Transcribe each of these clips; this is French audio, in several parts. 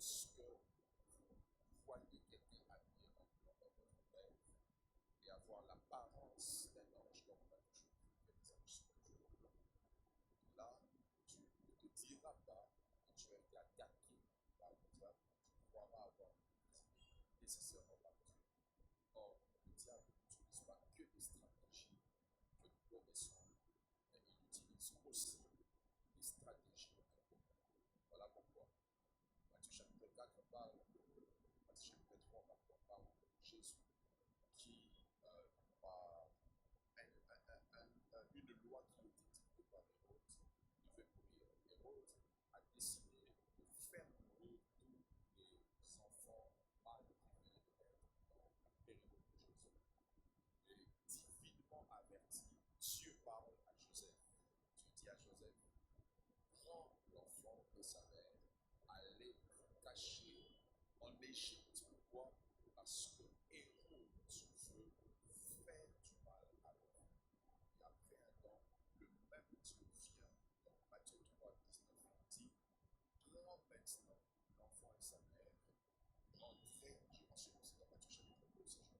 lorsque vous voyez quelqu'un habillé en blanc dans votre rêve et avoir l'apparence d'un ange, comme on a toujours vu des anges sont toujours blancs, là, tu ne te diras pas que tu as été attaqué par le diable, tu croiras avoir été nécessairement par Dieu. Or, le diable n'utilise pas que des stratégies que nous connaissons, mais il utilise aussi des stratégies incommunes. Voilà pourquoi Matthieu chapitre 4 parle, Matthieu chapitre 3 parle de Jésus qui, par une loi qui était dictée par Hérode, devait mourir. Hérode a décidé de faire mourir tous les enfants mâles qui venaient de naître dans la période de Joseph. Et divinement averti, Dieu parle à Joseph. Dieu dit à Joseph, prends l'enfant et sa mère, allez vous cacher en Égypte. Pourquoi? Parce que Hérode veut faire du mal à l'enfant. Et après un temps, le même Dieu vient dans Matthieu 3, 19, il dit, prends maintenant l'enfant et sa mère, entrez, j'ai mentionné aussi dans Matthieu chapitre 2, si je ne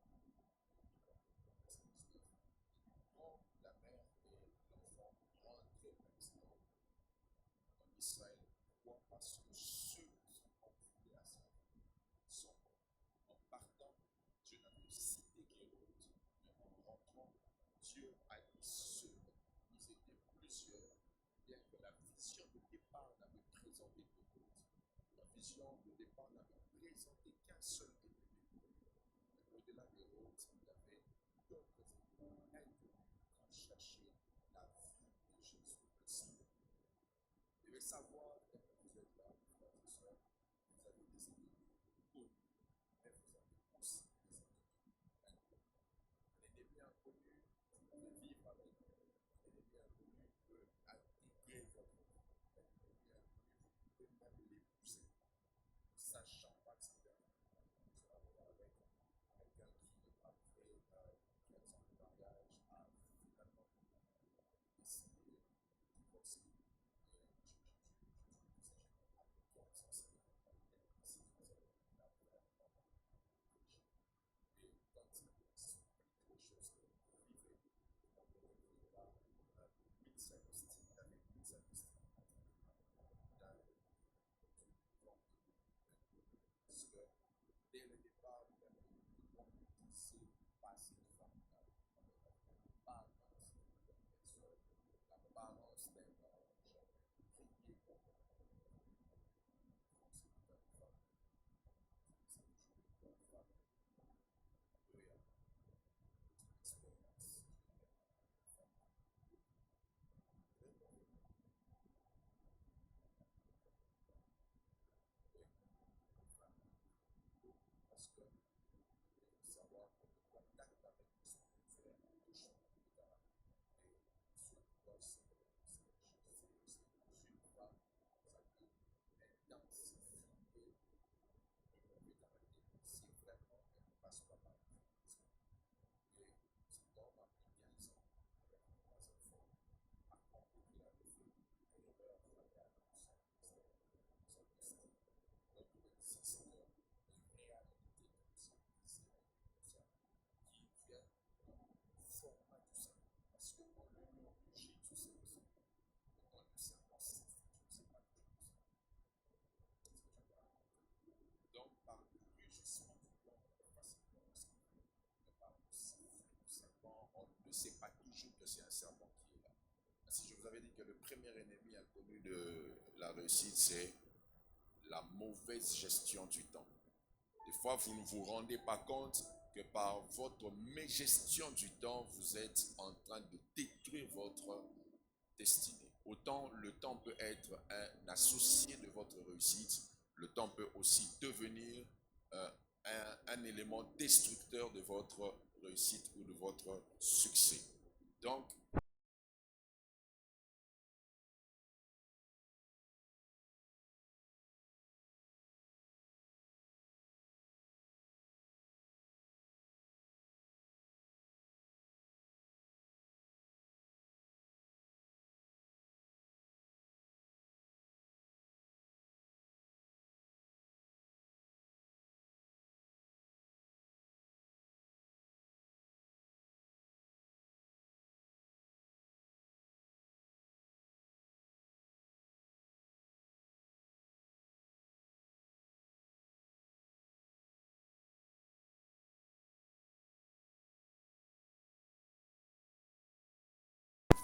prends la mère et l'enfant, rentrez maintenant en Israël. Pourquoi? Parce que ceux qui ont voulu à sa vie sont morts. En partant, Dieu n'a pas cité qu'Hérode, mais en rentrant, Dieu a dit ceux. Ils étaient plusieurs, bien que la vision de départ n'avait présenté qu'Hérode. La vision de départ n'avait présenté qu'un seul ennemi. Mais au-delà d'Hérode, il y avait d'autres ennemis inconnus qui cherchaient la vie de Jésus. Aussi, vous devez savoir que vous êtes là, frères et sœurs, vous avez des ennemis connus, mais vous avez aussi des ennemis inconnus. Un ennemi inconnu, vous pouvez vivre avec. Un ennemi inconnu peut intégrer votre vie. Un ennemi inconnu, vous pouvez même l'épouser, ne sachant pas que c'est un ennemi. Vous allez avec quelqu'un qui, après 15 ans de mariage, a finalement décidé de divorcer. Et quand il explique les choses que vous vivez, on ne reconnaît pas Louis Agustin, avec Louis Agustin, dans du vent inconnu. Parce que dès le départ, il avait dit qu'on ne disait pas cette femme-là. L'apparence d'une personne, l'apparence d'un ange, prier pour c'est une bonne femme, c'est toujours une bonne femme. Oui, une expérience. Parce que il faut savoir que le contact avec le spirituel touche plus tard. Et ce doit c'est une femme, ça peut intensifier une mauvaise caractère. C'est vraiment, elle ne passe pas par la vie. Et cet homme a pris 15 ans avec les trois enfants à comprendre qu'il avait fait une erreur fatale dans son destin. Donc il existe une réalité comme ça, qui vient au format du sang. Parce que dans le nom de Jésus, c'est le sang. Mais dans le sang, c'est pas toujours ça. Donc, par le rugissement du blanc, on peut facilement le sentir. Mais par le sifflet du serpent, on ne sait pas toujours que c'est un serpent qui est là. Si je vous avais dit que le premier ennemi inconnu de la réussite, c'est la mauvaise gestion du temps. Des fois, vous ne vous rendez pas compte que par votre mégestion du temps, vous êtes en train de détruire votre destinée. Autant le temps peut être un associé de votre réussite, le temps peut aussi devenir un élément destructeur de votre réussite ou de votre succès. Donc,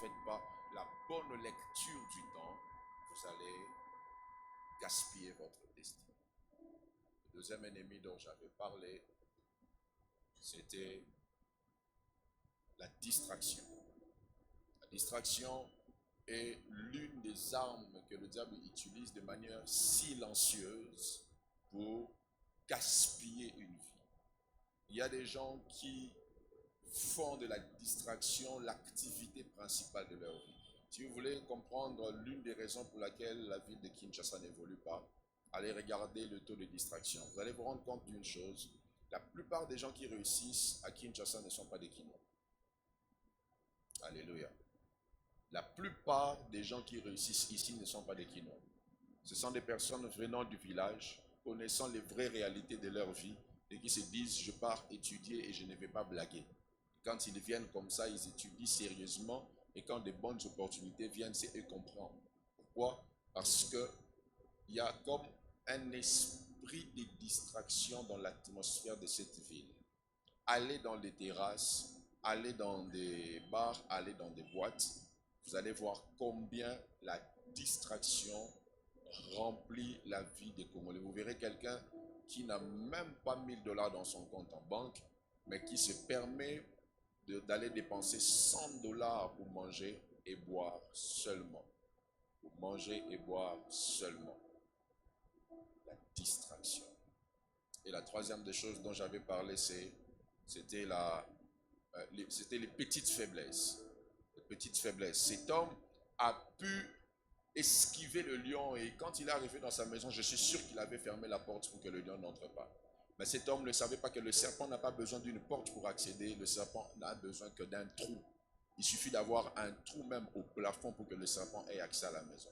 faites pas la bonne lecture du temps, vous allez gaspiller votre destin. Le deuxième ennemi dont j'avais parlé, c'était la distraction. La distraction est l'une des armes que le diable utilise de manière silencieuse pour gaspiller une vie. Il y a des gens qui font de la distraction l'activité principale de leur vie. Si vous voulez comprendre l'une des raisons pour laquelle la ville de Kinshasa n'évolue pas, allez regarder le taux de distraction. Vous allez vous rendre compte d'une chose, la plupart des gens qui réussissent à Kinshasa ne sont pas des Kinois. Alléluia. La plupart des gens qui réussissent ici ne sont pas des Kinois. Ce sont des personnes venant du village, connaissant les vraies réalités de leur vie et qui se disent, je pars étudier et je ne vais pas blaguer. Quand ils viennent comme ça, ils étudient sérieusement et quand des bonnes opportunités viennent, c'est eux qui comprennent. Pourquoi? Parce qu'il y a comme un esprit de distraction dans l'atmosphère de cette ville. Allez dans des terrasses, allez dans des bars, allez dans des boîtes, vous allez voir combien la distraction remplit la vie des Congolais. Vous verrez quelqu'un qui n'a même pas 1000 dollars dans son compte en banque, mais qui se permet d'aller dépenser 100 dollars pour manger et boire seulement. Pour manger et boire seulement. La distraction. Et la troisième des choses dont j'avais parlé, c'était les petites faiblesses. Les petites faiblesses. Cet homme a pu esquiver le lion et quand il est arrivé dans sa maison, je suis sûr qu'il avait fermé la porte pour que le lion n'entre pas. Mais cet homme ne savait pas que le serpent n'a pas besoin d'une porte pour accéder, le serpent n'a besoin que d'un trou. Il suffit d'avoir un trou même au plafond pour que le serpent ait accès à la maison.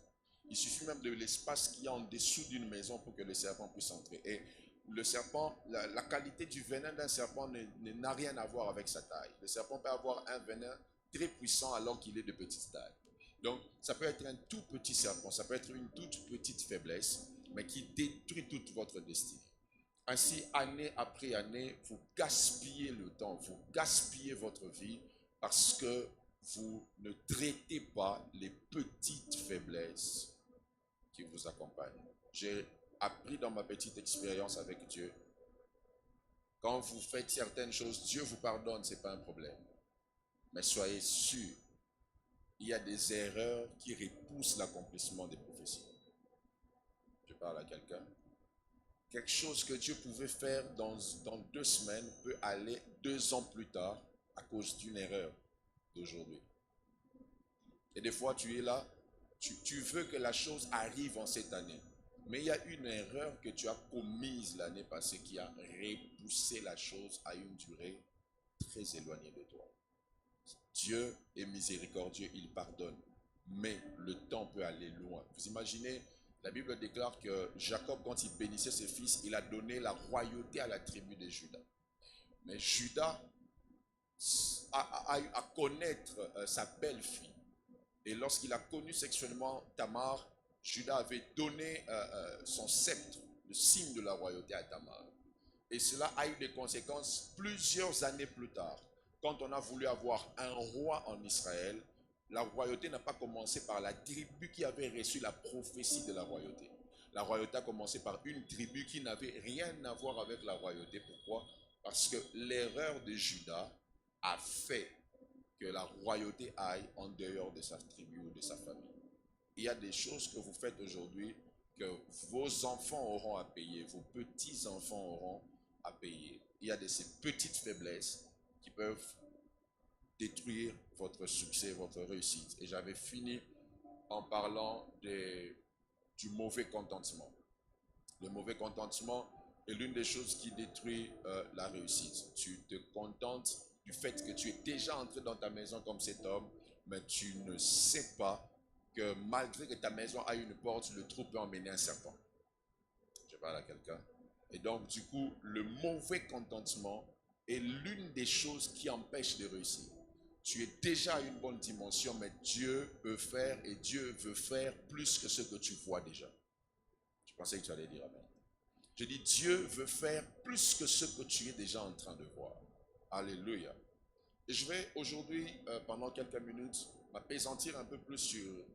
Il suffit même de l'espace qu'il y a en dessous d'une maison pour que le serpent puisse entrer. Et le serpent, la qualité du venin d'un serpent n'a rien à voir avec sa taille. Le serpent peut avoir un venin très puissant alors qu'il est de petite taille. Donc, ça peut être un tout petit serpent, ça peut être une toute petite faiblesse, mais qui détruit toute votre destinée. Ainsi, année après année, vous gaspillez le temps, vous gaspillez votre vie parce que vous ne traitez pas les petites faiblesses qui vous accompagnent. J'ai appris dans ma petite expérience avec Dieu, quand vous faites certaines choses, Dieu vous pardonne, ce n'est pas un problème. Mais soyez sûr, il y a des erreurs qui repoussent l'accomplissement des prophéties. Je parle à quelqu'un. Quelque chose que Dieu pouvait faire dans 2 semaines peut aller 2 ans plus tard à cause d'une erreur d'aujourd'hui. Et des fois, tu es là, tu veux que la chose arrive en cette année. Mais il y a une erreur que tu as commise l'année passée qui a repoussé la chose à une durée très éloignée de toi. Dieu est miséricordieux, il pardonne. Mais le temps peut aller loin. Vous imaginez, la Bible déclare que Jacob, quand il bénissait ses fils, il a donné la royauté à la tribu de Juda. Mais Juda a eu à connaître sa belle-fille. Et lorsqu'il a connu sexuellement Tamar, Juda avait donné son sceptre, le signe de la royauté à Tamar. Et cela a eu des conséquences plusieurs années plus tard. Quand on a voulu avoir un roi en Israël, la royauté n'a pas commencé par la tribu qui avait reçu la prophétie de la royauté. La royauté a commencé par une tribu qui n'avait rien à voir avec la royauté. Pourquoi? Parce que l'erreur de Juda a fait que la royauté aille en dehors de sa tribu ou de sa famille. Il y a des choses que vous faites aujourd'hui que vos enfants auront à payer, vos petits-enfants auront à payer. Il y a de ces petites faiblesses qui peuvent détruire votre succès, votre réussite. Et j'avais fini en parlant du mauvais contentement. Le mauvais contentement est l'une des choses qui détruit la réussite. Tu te contentes du fait que tu es déjà entré dans ta maison comme cet homme, mais tu ne sais pas que malgré que ta maison a une porte, le trou peut emmener un serpent. Je parle à quelqu'un. Et donc, du coup, le mauvais contentement est l'une des choses qui empêche de réussir. Tu es déjà à une bonne dimension, mais Dieu peut faire et Dieu veut faire plus que ce que tu vois déjà. Je pensais que tu allais dire amen. Je dis, Dieu veut faire plus que ce que tu es déjà en train de voir. Alléluia. Et je vais aujourd'hui, pendant quelques minutes, m'appesantir un peu plus sur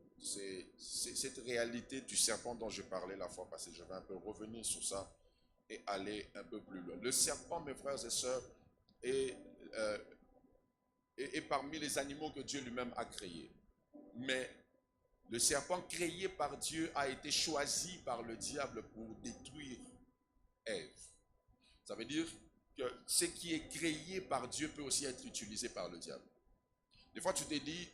cette réalité du serpent dont je parlais la fois passée. Je vais un peu revenir sur ça et aller un peu plus loin. Le serpent, mes frères et sœurs, est, euh, est parmi les animaux que Dieu lui-même a créés. Mais le serpent créé par Dieu a été choisi par le diable pour détruire Ève. Ça veut dire que ce qui est créé par Dieu peut aussi être utilisé par le diable. Des fois, tu te dis,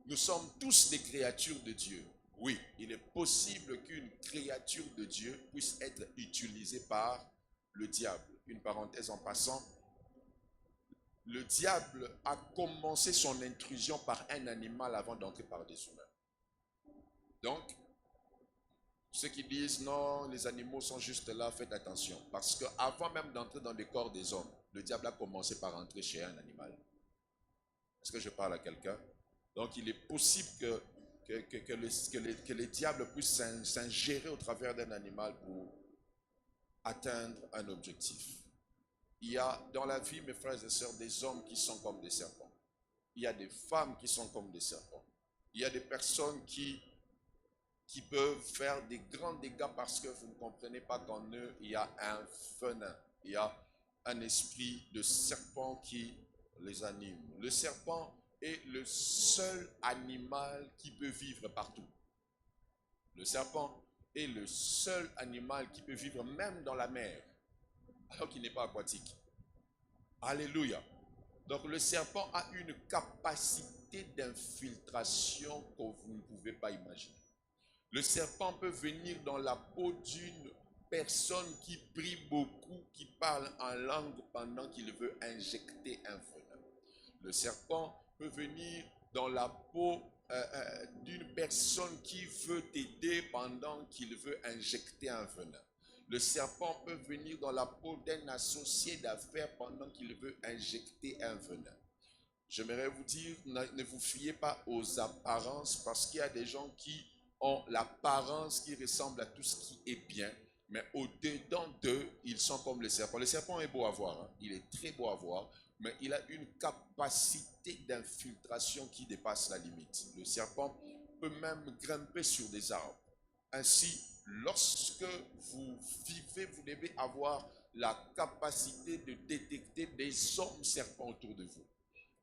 nous sommes tous des créatures de Dieu. Oui, il est possible qu'une créature de Dieu puisse être utilisée par le diable. Une parenthèse en passant, le diable a commencé son intrusion par un animal avant d'entrer par des humains. Donc, ceux qui disent non, les animaux sont juste là, faites attention. Parce qu'avant même d'entrer dans le corps des hommes, le diable a commencé par entrer chez un animal. Est-ce que je parle à quelqu'un? Donc il est possible que les diables puissent s'ingérer au travers d'un animal pour atteindre un objectif. Il y a dans la vie, mes frères et sœurs, des hommes qui sont comme des serpents. Il y a des femmes qui sont comme des serpents. Il y a des personnes qui peuvent faire des grands dégâts parce que vous ne comprenez pas qu'en eux, il y a un venin, il y a un esprit de serpent qui les anime. Le serpent est le seul animal qui peut vivre partout. Le serpent est le seul animal qui peut vivre même dans la mer, alors qu'il n'est pas aquatique. Alléluia. Donc le serpent a une capacité d'infiltration que vous ne pouvez pas imaginer. Le serpent peut venir dans la peau d'une personne qui prie beaucoup, qui parle en langue pendant qu'il veut injecter un venin. Le serpent peut venir dans la peau d'une personne qui veut t'aider pendant qu'il veut injecter un venin. Le serpent peut venir dans la peau d'un associé d'affaires pendant qu'il veut injecter un venin. J'aimerais vous dire, ne vous fiez pas aux apparences parce qu'il y a des gens qui ont l'apparence qui ressemble à tout ce qui est bien, mais au-dedans d'eux, ils sont comme le serpent. Le serpent est beau à voir, hein? Il est très beau à voir, mais il a une capacité d'infiltration qui dépasse la limite. Le serpent peut même grimper sur des arbres. Ainsi, lorsque vous vivez, vous devez avoir la capacité de détecter des hommes serpents autour de vous.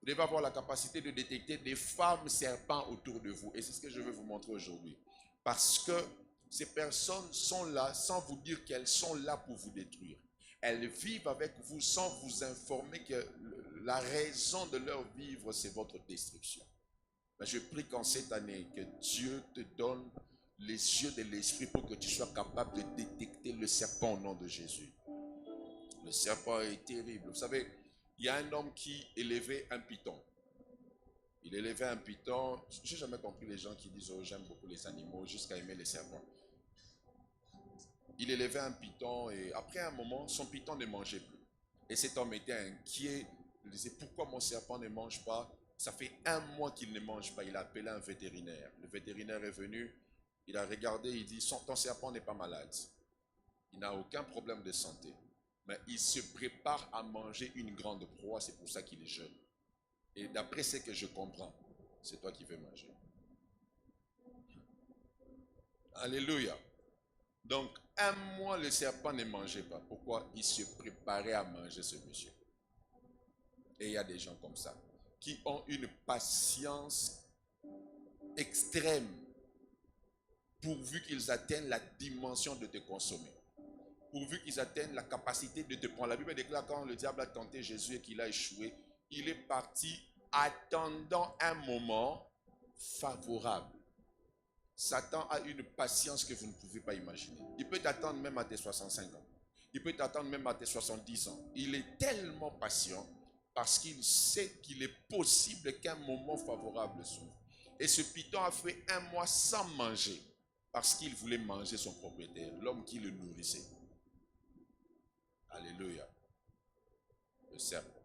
Vous devez avoir la capacité de détecter des femmes serpents autour de vous. Et c'est ce que je veux vous montrer aujourd'hui. Parce que ces personnes sont là sans vous dire qu'elles sont là pour vous détruire. Elles vivent avec vous sans vous informer que la raison de leur vivre, c'est votre destruction. Mais je prie qu'en cette année, que Dieu te donne les yeux de l'esprit pour que tu sois capable de détecter le serpent au nom de Jésus. Le serpent est terrible. Vous savez, il y a un homme qui élevait un python. Il élevait un python. Je n'ai jamais compris les gens qui disent oh, j'aime beaucoup les animaux jusqu'à aimer les serpents. Il élevait un python et après un moment, son python ne mangeait plus. Et cet homme était inquiet. Il disait pourquoi mon serpent ne mange pas? Ça fait un mois qu'il ne mange pas. Il a appelé un vétérinaire. Le vétérinaire est venu. Il a regardé. Il dit ton serpent n'est pas malade. Il n'a aucun problème de santé. Mais il se prépare à manger une grande proie, c'est pour ça qu'il est jeune. Et d'après ce que je comprends, c'est toi qui veux manger. Alléluia. Donc, un mois, le serpent ne mangeait pas. Pourquoi? Il se préparait à manger ce monsieur. Et il y a des gens comme ça, qui ont une patience extrême, pourvu qu'ils atteignent la dimension de te consommer. Pourvu qu'ils atteignent la capacité de te prendre. La Bible déclare quand le diable a tenté Jésus et qu'il a échoué, il est parti attendant un moment favorable. Satan a une patience que vous ne pouvez pas imaginer. Il peut t'attendre même à tes 65 ans. Il peut t'attendre même à tes 70 ans. Il est tellement patient parce qu'il sait qu'il est possible qu'un moment favorable s'ouvre. Et ce python a fait un mois sans manger parce qu'il voulait manger son propriétaire, l'homme qui le nourrissait. Alléluia. Le serpent.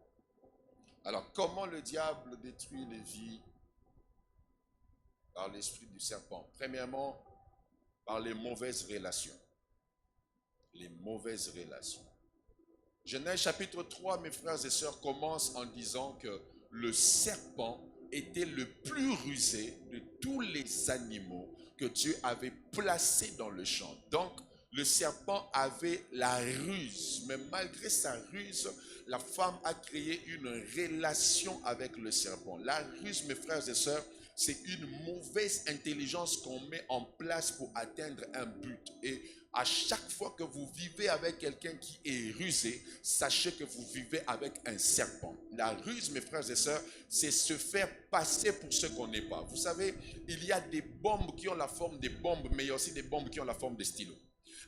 Alors, comment le diable détruit les vies? Par l'esprit du serpent. Premièrement, par les mauvaises relations. Les mauvaises relations. Genèse chapitre 3, mes frères et sœurs, commence en disant que le serpent était le plus rusé de tous les animaux que Dieu avait placés dans le champ. Donc, le serpent avait la ruse, mais malgré sa ruse, la femme a créé une relation avec le serpent. La ruse, mes frères et sœurs, c'est une mauvaise intelligence qu'on met en place pour atteindre un but. Et à chaque fois que vous vivez avec quelqu'un qui est rusé, sachez que vous vivez avec un serpent. La ruse, mes frères et sœurs, c'est se faire passer pour ce qu'on n'est pas. Vous savez, il y a des bombes qui ont la forme des bombes, mais il y a aussi des bombes qui ont la forme des stylos.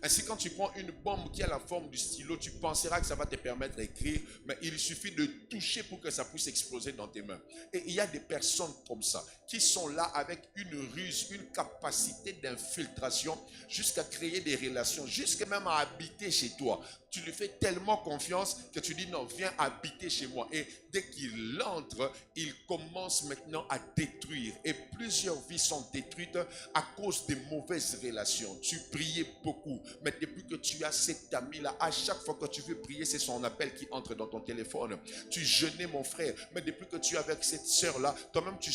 Ainsi, quand tu prends une bombe qui a la forme du stylo, tu penseras que ça va te permettre d'écrire, mais il suffit de toucher pour que ça puisse exploser dans tes mains. Et il y a des personnes comme ça, qui sont là avec une ruse, une capacité d'infiltration, jusqu'à créer des relations, jusqu'à même à habiter chez toi. Tu lui fais tellement confiance que tu dis non, viens habiter chez moi. Et dès qu'il entre, il commence maintenant à détruire. Et plusieurs vies sont détruites à cause des mauvaises relations. Tu priais beaucoup, mais depuis que tu as cet ami-là, à chaque fois que tu veux prier, c'est son appel qui entre dans ton téléphone. Tu jeûnais, mon frère, mais depuis que tu es avec cette sœur-là, toi-même tu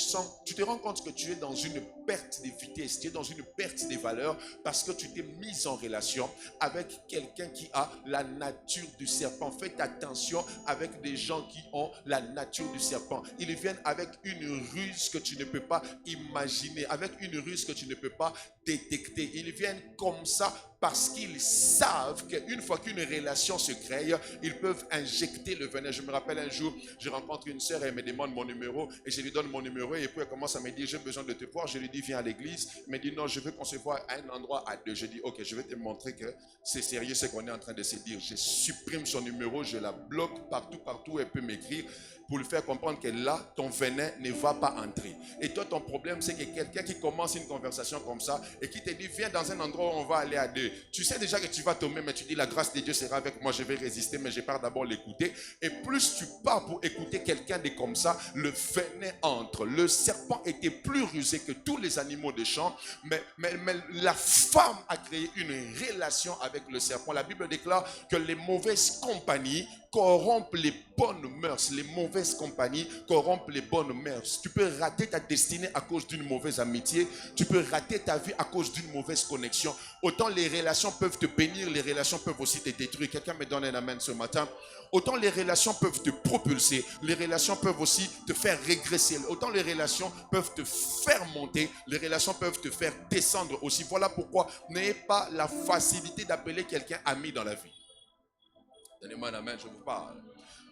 te rends compte que tu es dans une perte de vitesse, tu es dans une perte des valeurs parce que tu t'es mis en relation avec quelqu'un qui a la nature du serpent. Faites attention avec des gens qui ont la nature du serpent. Ils viennent avec une ruse que tu ne peux pas imaginer, avec une ruse que tu ne peux pas détecter. Ils viennent comme ça parce qu'ils savent qu'une fois qu'une relation se crée, ils peuvent injecter le venin. Je me rappelle un jour, je rencontre une sœur et elle me demande mon numéro et je lui donne mon numéro et puis elle commence à me dire j'ai besoin de te voir. Je lui dis viens à l'église. Elle me dit non, je veux qu'on se voit à un endroit à deux. Je dis ok, je vais te montrer que c'est sérieux ce qu'on est en train de se dire. Je supprime son numéro, je la bloque partout, elle peut m'écrire pour lui faire comprendre que là, ton venin ne va pas entrer. Et toi, ton problème, c'est que quelqu'un qui commence une conversation comme ça et qui te dit, viens dans un endroit où on va aller à deux. Tu sais déjà que tu vas tomber, mais tu dis, la grâce de Dieu sera avec moi, je vais résister, mais je pars d'abord l'écouter. Et plus tu pars pour écouter quelqu'un de comme ça, le venin entre. Le serpent était plus rusé que tous les animaux des champs, mais la femme a créé une relation avec le serpent. La Bible déclare que les mauvaises compagnies corrompent les bonnes mœurs. Les mauvaises compagnies corrompent les bonnes mœurs. Tu peux rater ta destinée à cause d'une mauvaise amitié. Tu peux rater ta vie à cause d'une mauvaise connexion. Autant les relations peuvent te bénir, les relations peuvent aussi te détruire. Quelqu'un me donne un amen ce matin. Autant les relations peuvent te propulser, les relations peuvent aussi te faire régresser. Autant les relations peuvent te faire monter, les relations peuvent te faire descendre aussi. Voilà pourquoi n'ayez pas la facilité d'appeler quelqu'un ami dans la vie. Donnez-moi un amen, je vous parle.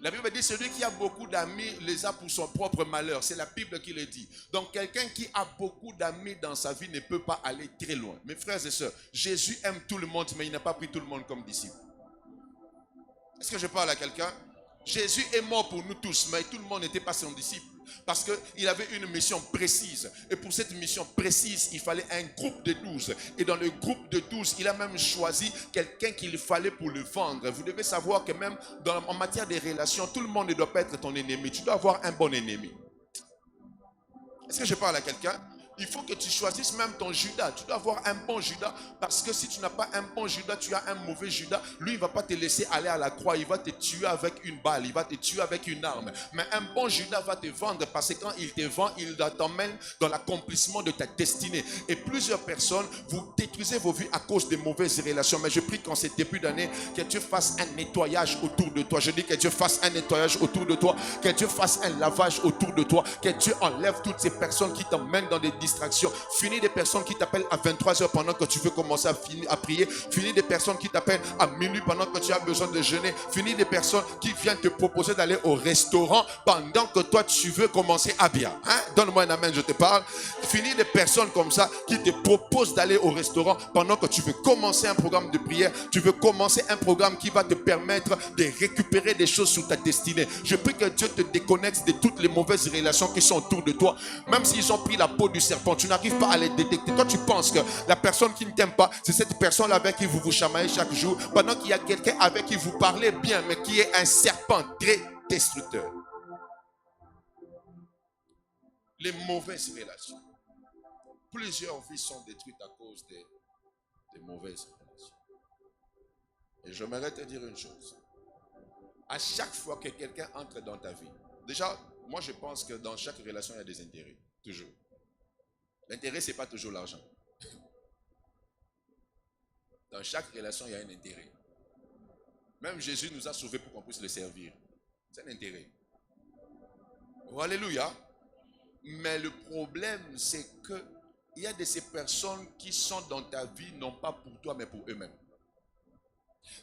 La Bible dit, celui qui a beaucoup d'amis les a pour son propre malheur. C'est la Bible qui le dit. Donc quelqu'un qui a beaucoup d'amis dans sa vie ne peut pas aller très loin. Mes frères et sœurs, Jésus aime tout le monde, mais il n'a pas pris tout le monde comme disciple. Est-ce que je parle à quelqu'un? Jésus est mort pour nous tous, mais tout le monde n'était pas son disciple. Parce qu'il avait une mission précise. Et pour cette mission précise, il fallait un groupe de 12. Et dans le groupe de 12, il a même choisi quelqu'un qu'il fallait pour le vendre. Vous devez savoir que même en matière de relations, tout le monde ne doit pas être ton ennemi. Tu dois avoir un bon ennemi. Est-ce que je parle à quelqu'un? Il faut que tu choisisses même ton Judas. Tu dois avoir un bon Judas. Parce que si tu n'as pas un bon Judas, tu as un mauvais Judas. Lui, il ne va pas te laisser aller à la croix. Il va te tuer avec une balle. Il va te tuer avec une arme. Mais un bon Judas va te vendre. Parce que quand il te vend, il t'emmène dans l'accomplissement de ta destinée. Et plusieurs personnes, vous détruisez vos vies à cause des mauvaises relations. Mais je prie qu'en ce début d'année, que Dieu fasse un nettoyage autour de toi. Je dis que Dieu fasse un nettoyage autour de toi. Que Dieu fasse un lavage autour de toi. Que Dieu enlève toutes ces personnes qui t'emmènent dans des distractions. Fini des personnes qui t'appellent à 23h pendant que tu veux commencer à prier. Fini des personnes qui t'appellent à minuit pendant que tu as besoin de jeûner. Fini des personnes qui viennent te proposer d'aller au restaurant pendant que toi tu veux commencer à bien. Hein? Donne-moi un amen, je te parle. Fini des personnes comme ça qui te proposent d'aller au restaurant pendant que tu veux commencer un programme de prière. Tu veux commencer un programme qui va te permettre de récupérer des choses sur ta destinée. Je prie que Dieu te déconnecte de toutes les mauvaises relations qui sont autour de toi. Même s'ils ont pris la peau du serpent, tu n'arrives pas à les détecter. Toi, tu penses que la personne qui ne t'aime pas, c'est cette personne avec qui vous vous chamaillez chaque jour, pendant qu'il y a quelqu'un avec qui vous parlez bien, mais qui est un serpent très destructeur. Les mauvaises relations. Plusieurs vies sont détruites à cause des mauvaises relations. Et j'aimerais te dire une chose. À chaque fois que quelqu'un entre dans ta vie, déjà, Moi, je pense que dans chaque relation, il y a des intérêts. Toujours. L'intérêt, ce n'est pas toujours l'argent. Dans chaque relation, il y a un intérêt. Même Jésus nous a sauvés pour qu'on puisse le servir. C'est un intérêt. Oh, alléluia. Mais le problème, c'est que il y a de ces personnes qui sont dans ta vie, non pas pour toi, mais pour eux-mêmes.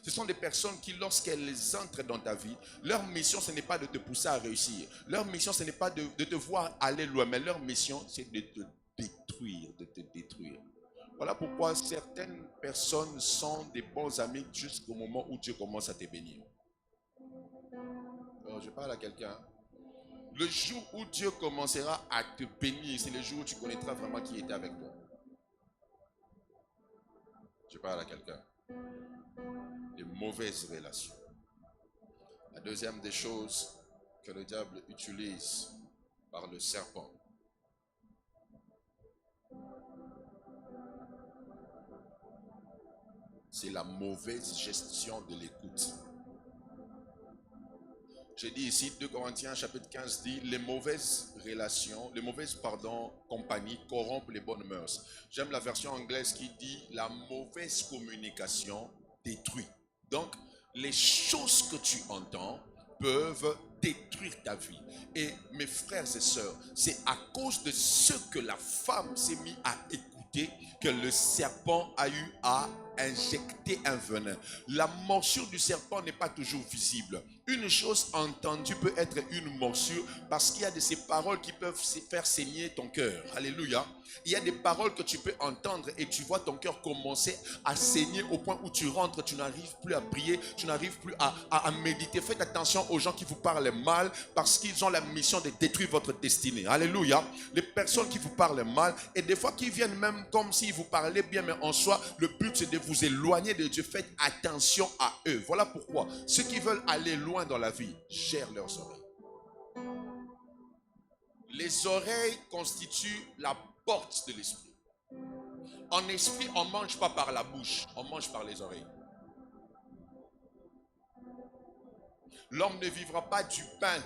Ce sont des personnes qui, lorsqu'elles entrent dans ta vie, leur mission, ce n'est pas de te pousser à réussir. Leur mission, ce n'est pas de te voir aller loin, mais leur mission, c'est de te détruire, de te détruire. Voilà pourquoi certaines personnes sont des bons amis jusqu'au moment où Dieu commence à te bénir. Alors, je parle à quelqu'un. Le jour où Dieu commencera à te bénir, c'est le jour où tu connaîtras vraiment qui était avec toi. Je parle à quelqu'un. Les mauvaises relations. La deuxième des choses que le diable utilise par le serpent, c'est la mauvaise gestion de l'écoute. J'ai dit ici, 2 Corinthiens chapitre 15 dit, les mauvaises relations, compagnies corrompent les bonnes mœurs. J'aime la version anglaise qui dit, la mauvaise communication détruit. Donc, les choses que tu entends peuvent détruire ta vie. Et mes frères et sœurs, c'est à cause de ce que la femme s'est mise à écouter que le serpent a eu à injecter un venin. La morsure du serpent n'est pas toujours visible. Une chose entendue peut être une morsure parce qu'il y a de ces paroles qui peuvent faire saigner ton cœur. Alléluia. Il y a des paroles que tu peux entendre et tu vois ton cœur commencer à saigner au point où tu rentres, tu n'arrives plus à prier, tu n'arrives plus à méditer. Faites attention aux gens qui vous parlent mal parce qu'ils ont la mission de détruire votre destinée. Alléluia. Les personnes qui vous parlent mal et des fois qui viennent même comme s'ils vous parlaient bien, mais en soi, le but c'est de vous éloigner de Dieu. Faites attention à eux. Voilà pourquoi ceux qui veulent aller loin dans la vie, gèrent leurs oreilles. Les oreilles constituent la porte de l'esprit. En esprit, on ne mange pas par la bouche, on mange par les oreilles. L'homme ne vivra pas du pain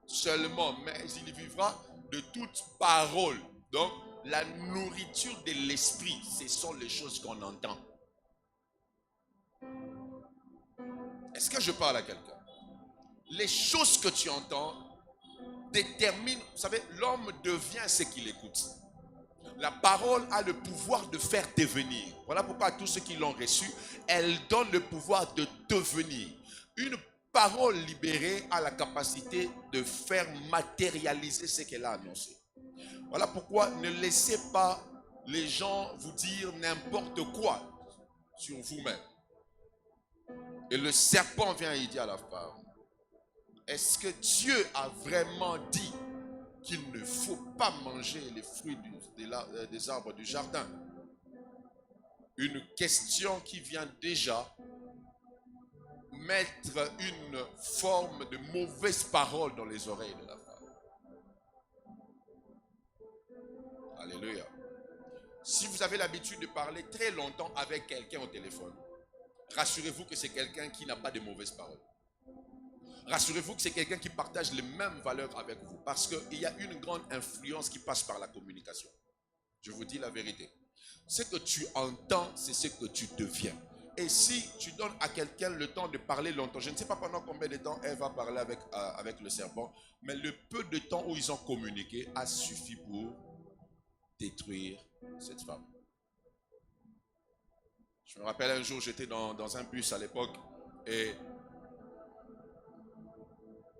seulement, mais il vivra de toute parole. Donc, la nourriture de l'esprit, ce sont les choses qu'on entend. Est-ce que je parle à quelqu'un? Les choses que tu entends déterminent, vous savez, l'homme devient ce qu'il écoute. La parole a le pouvoir de faire devenir. Voilà pourquoi à tous ceux qui l'ont reçu, elle donne le pouvoir de devenir. Une parole libérée a la capacité de faire matérialiser ce qu'elle a annoncé. Voilà pourquoi ne laissez pas les gens vous dire n'importe quoi sur vous-même. Et le serpent vient et dit à la femme, est-ce que Dieu a vraiment dit qu'il ne faut pas manger les fruits des arbres du jardin? Une question qui vient déjà mettre une forme de mauvaise parole dans les oreilles de la femme. Alléluia. Si vous avez l'habitude de parler très longtemps avec quelqu'un au téléphone, rassurez-vous que c'est quelqu'un qui n'a pas de mauvaises paroles. Rassurez-vous que c'est quelqu'un qui partage les mêmes valeurs avec vous. Parce qu'il y a une grande influence qui passe par la communication. Je vous dis la vérité. Ce que tu entends, c'est ce que tu deviens. Et si tu donnes à quelqu'un le temps de parler longtemps, je ne sais pas pendant combien de temps elle va parler avec le serpent, mais le peu de temps où ils ont communiqué a suffi pour détruire cette femme. Je me rappelle un jour, j'étais dans un bus à l'époque et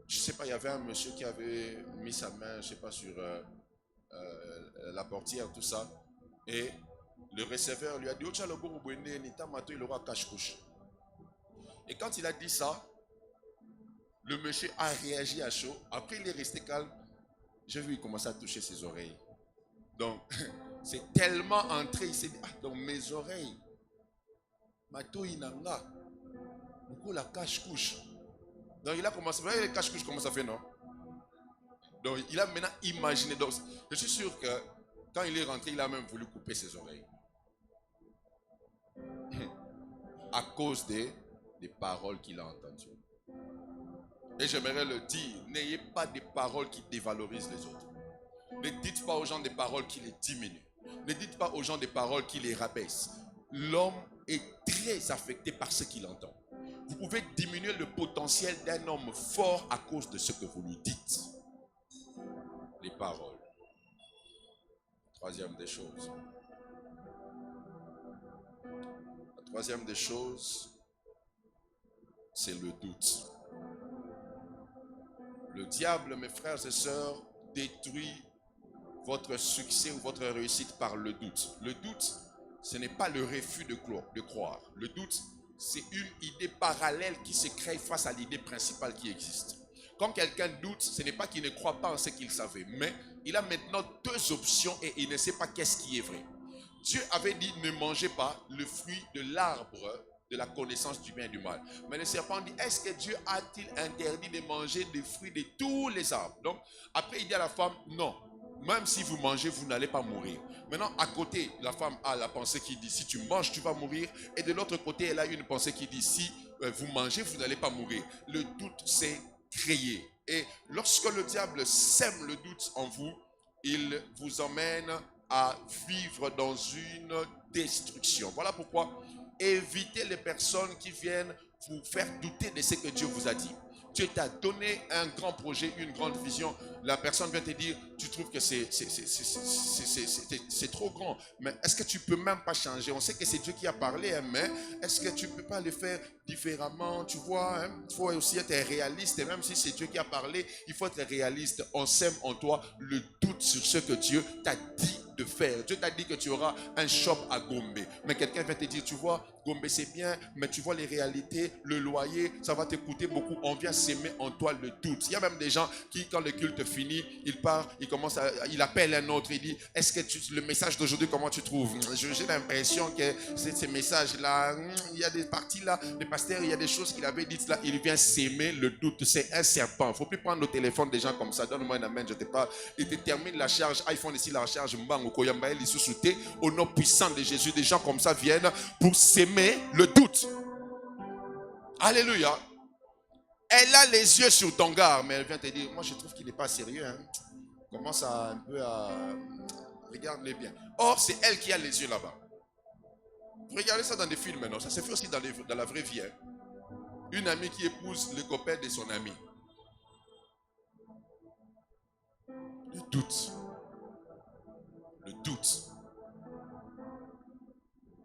je ne sais pas, il y avait un monsieur qui avait mis sa main, je ne sais pas, sur la portière, tout ça. Et le receveur lui a dit, il aura cache-couche. Et quand il a dit ça, le monsieur a réagi à chaud. Après, il est resté calme. J'ai vu, il commençait à toucher ses oreilles. Donc, c'est tellement entré, il s'est dit, ah, donc mes oreilles, mato inanga, beaucoup la cache-couche. Donc il a commencé, vous voyez les cache-couches, comment ça fait, non? Donc il a maintenant imaginé. Donc, je suis sûr que quand il est rentré, il a même voulu couper ses oreilles. À cause des paroles qu'il a entendues. Et j'aimerais le dire, n'ayez pas des paroles qui dévalorisent les autres. Ne dites pas aux gens des paroles qui les diminuent. Ne dites pas aux gens des paroles qui les rabaissent. L'homme est très affecté par ce qu'il entend. Vous pouvez diminuer le potentiel d'un homme fort à cause de ce que vous lui dites. Les paroles. Troisième des choses. La troisième des choses, c'est le doute. Le diable, mes frères et sœurs, détruit votre succès ou votre réussite par le doute. Le doute, ce n'est pas le refus de croire. Le doute, c'est une idée parallèle qui se crée face à l'idée principale qui existe. Quand quelqu'un doute, ce n'est pas qu'il ne croit pas en ce qu'il savait, mais il a maintenant deux options et il ne sait pas qu'est-ce qui est vrai. Dieu avait dit ne mangez pas le fruit de l'arbre de la connaissance du bien et du mal. Mais le serpent dit, est-ce que Dieu a-t-il interdit de manger des fruits de tous les arbres? Donc, après il dit à la femme, non, même si vous mangez, vous n'allez pas mourir. Maintenant, à côté, la femme a la pensée qui dit, si tu manges, tu vas mourir. Et de l'autre côté, elle a une pensée qui dit, si vous mangez, vous n'allez pas mourir. Le doute s'est créé. Et lorsque le diable sème le doute en vous, il vous emmène à vivre dans une destruction. Voilà pourquoi évitez les personnes qui viennent vous faire douter de ce que Dieu vous a dit. Dieu t'a donné un grand projet, une grande vision. La personne vient te dire, tu trouves que c'est trop grand. Mais est-ce que tu ne peux même pas changer? On sait que c'est Dieu qui a parlé, hein, mais est-ce que tu ne peux pas le faire différemment? Tu vois, hein, il faut aussi être réaliste. Et même si c'est Dieu qui a parlé, il faut être réaliste. On sème en toi le doute sur ce que Dieu t'a dit de faire. Dieu t'a dit que tu auras un shop à Gombe. Mais quelqu'un vient te dire, tu vois, Gombe c'est bien, mais tu vois les réalités, le loyer, ça va te coûter beaucoup. On vient s'aimer en toi le doute. Il y a même des gens qui, quand le culte finit, il part, il appelle un autre, il dit, est-ce que le message d'aujourd'hui, comment tu trouves? J'ai l'impression que ces messages-là, il y a des parties là, le pasteur, il y a des choses qu'il avait dites là, il vient s'aimer le doute. C'est un serpent. Il ne faut plus prendre le téléphone des gens comme ça. Donne-moi un amen, je te parle. Il te termine la charge, iPhone ici, la recharge, au nom puissant de Jésus, des gens comme ça viennent pour s'aimer le doute. Alléluia. Elle a les yeux sur ton gars, mais elle vient te dire, moi je trouve qu'il n'est pas sérieux. Hein. Commence un peu à... Regarde-les bien. Or, c'est elle qui a les yeux là-bas. Regardez ça dans des films maintenant. Ça se fait aussi dans la vraie vie. Hein. Une amie qui épouse le copain de son ami. Le doute. Le doute.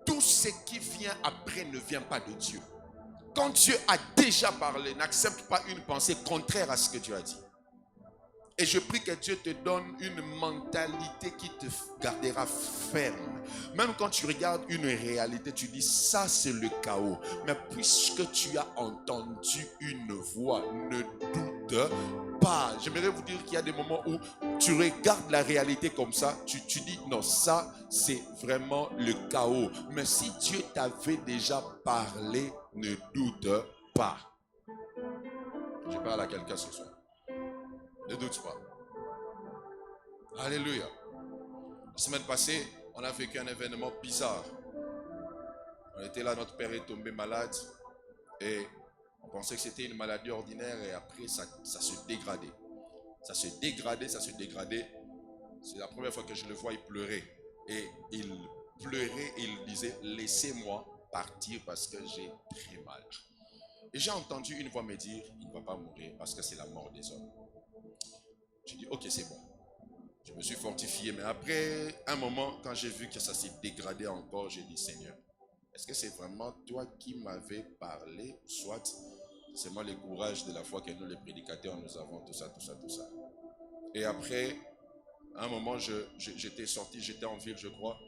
Tout ce qui vient après ne vient pas de Dieu. Quand Dieu a déjà parlé, n'accepte pas une pensée contraire à ce que Dieu a dit. Et je prie que Dieu te donne une mentalité qui te gardera ferme. Même quand tu regardes une réalité, tu dis ça c'est le chaos. Mais puisque tu as entendu une voix, ne doute pas. J'aimerais vous dire qu'il y a des moments où tu regardes la réalité comme ça, tu dis non, ça c'est vraiment le chaos. Mais si Dieu t'avait déjà parlé, ne doute pas. Je parle à quelqu'un ce soir. Ne doute pas. Alléluia. La semaine passée, on a vécu un événement bizarre. On était là, notre père est tombé malade et on pensait que c'était une maladie ordinaire et après ça se dégradait. Ça se dégradait, ça se dégradait. C'est la première fois que je le vois, il pleurait. Et il pleurait et il disait, laissez-moi partir parce que j'ai très mal. Et j'ai entendu une voix me dire, il ne va pas mourir parce que c'est la mort des hommes. J'ai dit, ok, c'est bon. Je me suis fortifié, mais après un moment, quand j'ai vu que ça s'est dégradé encore, j'ai dit, Seigneur, est-ce que c'est vraiment toi qui m'avais parlé, soit c'est moi le courage de la foi que nous, les prédicateurs, nous avons, tout ça. Et après, à un moment, j'étais sorti, j'étais en ville, je crois.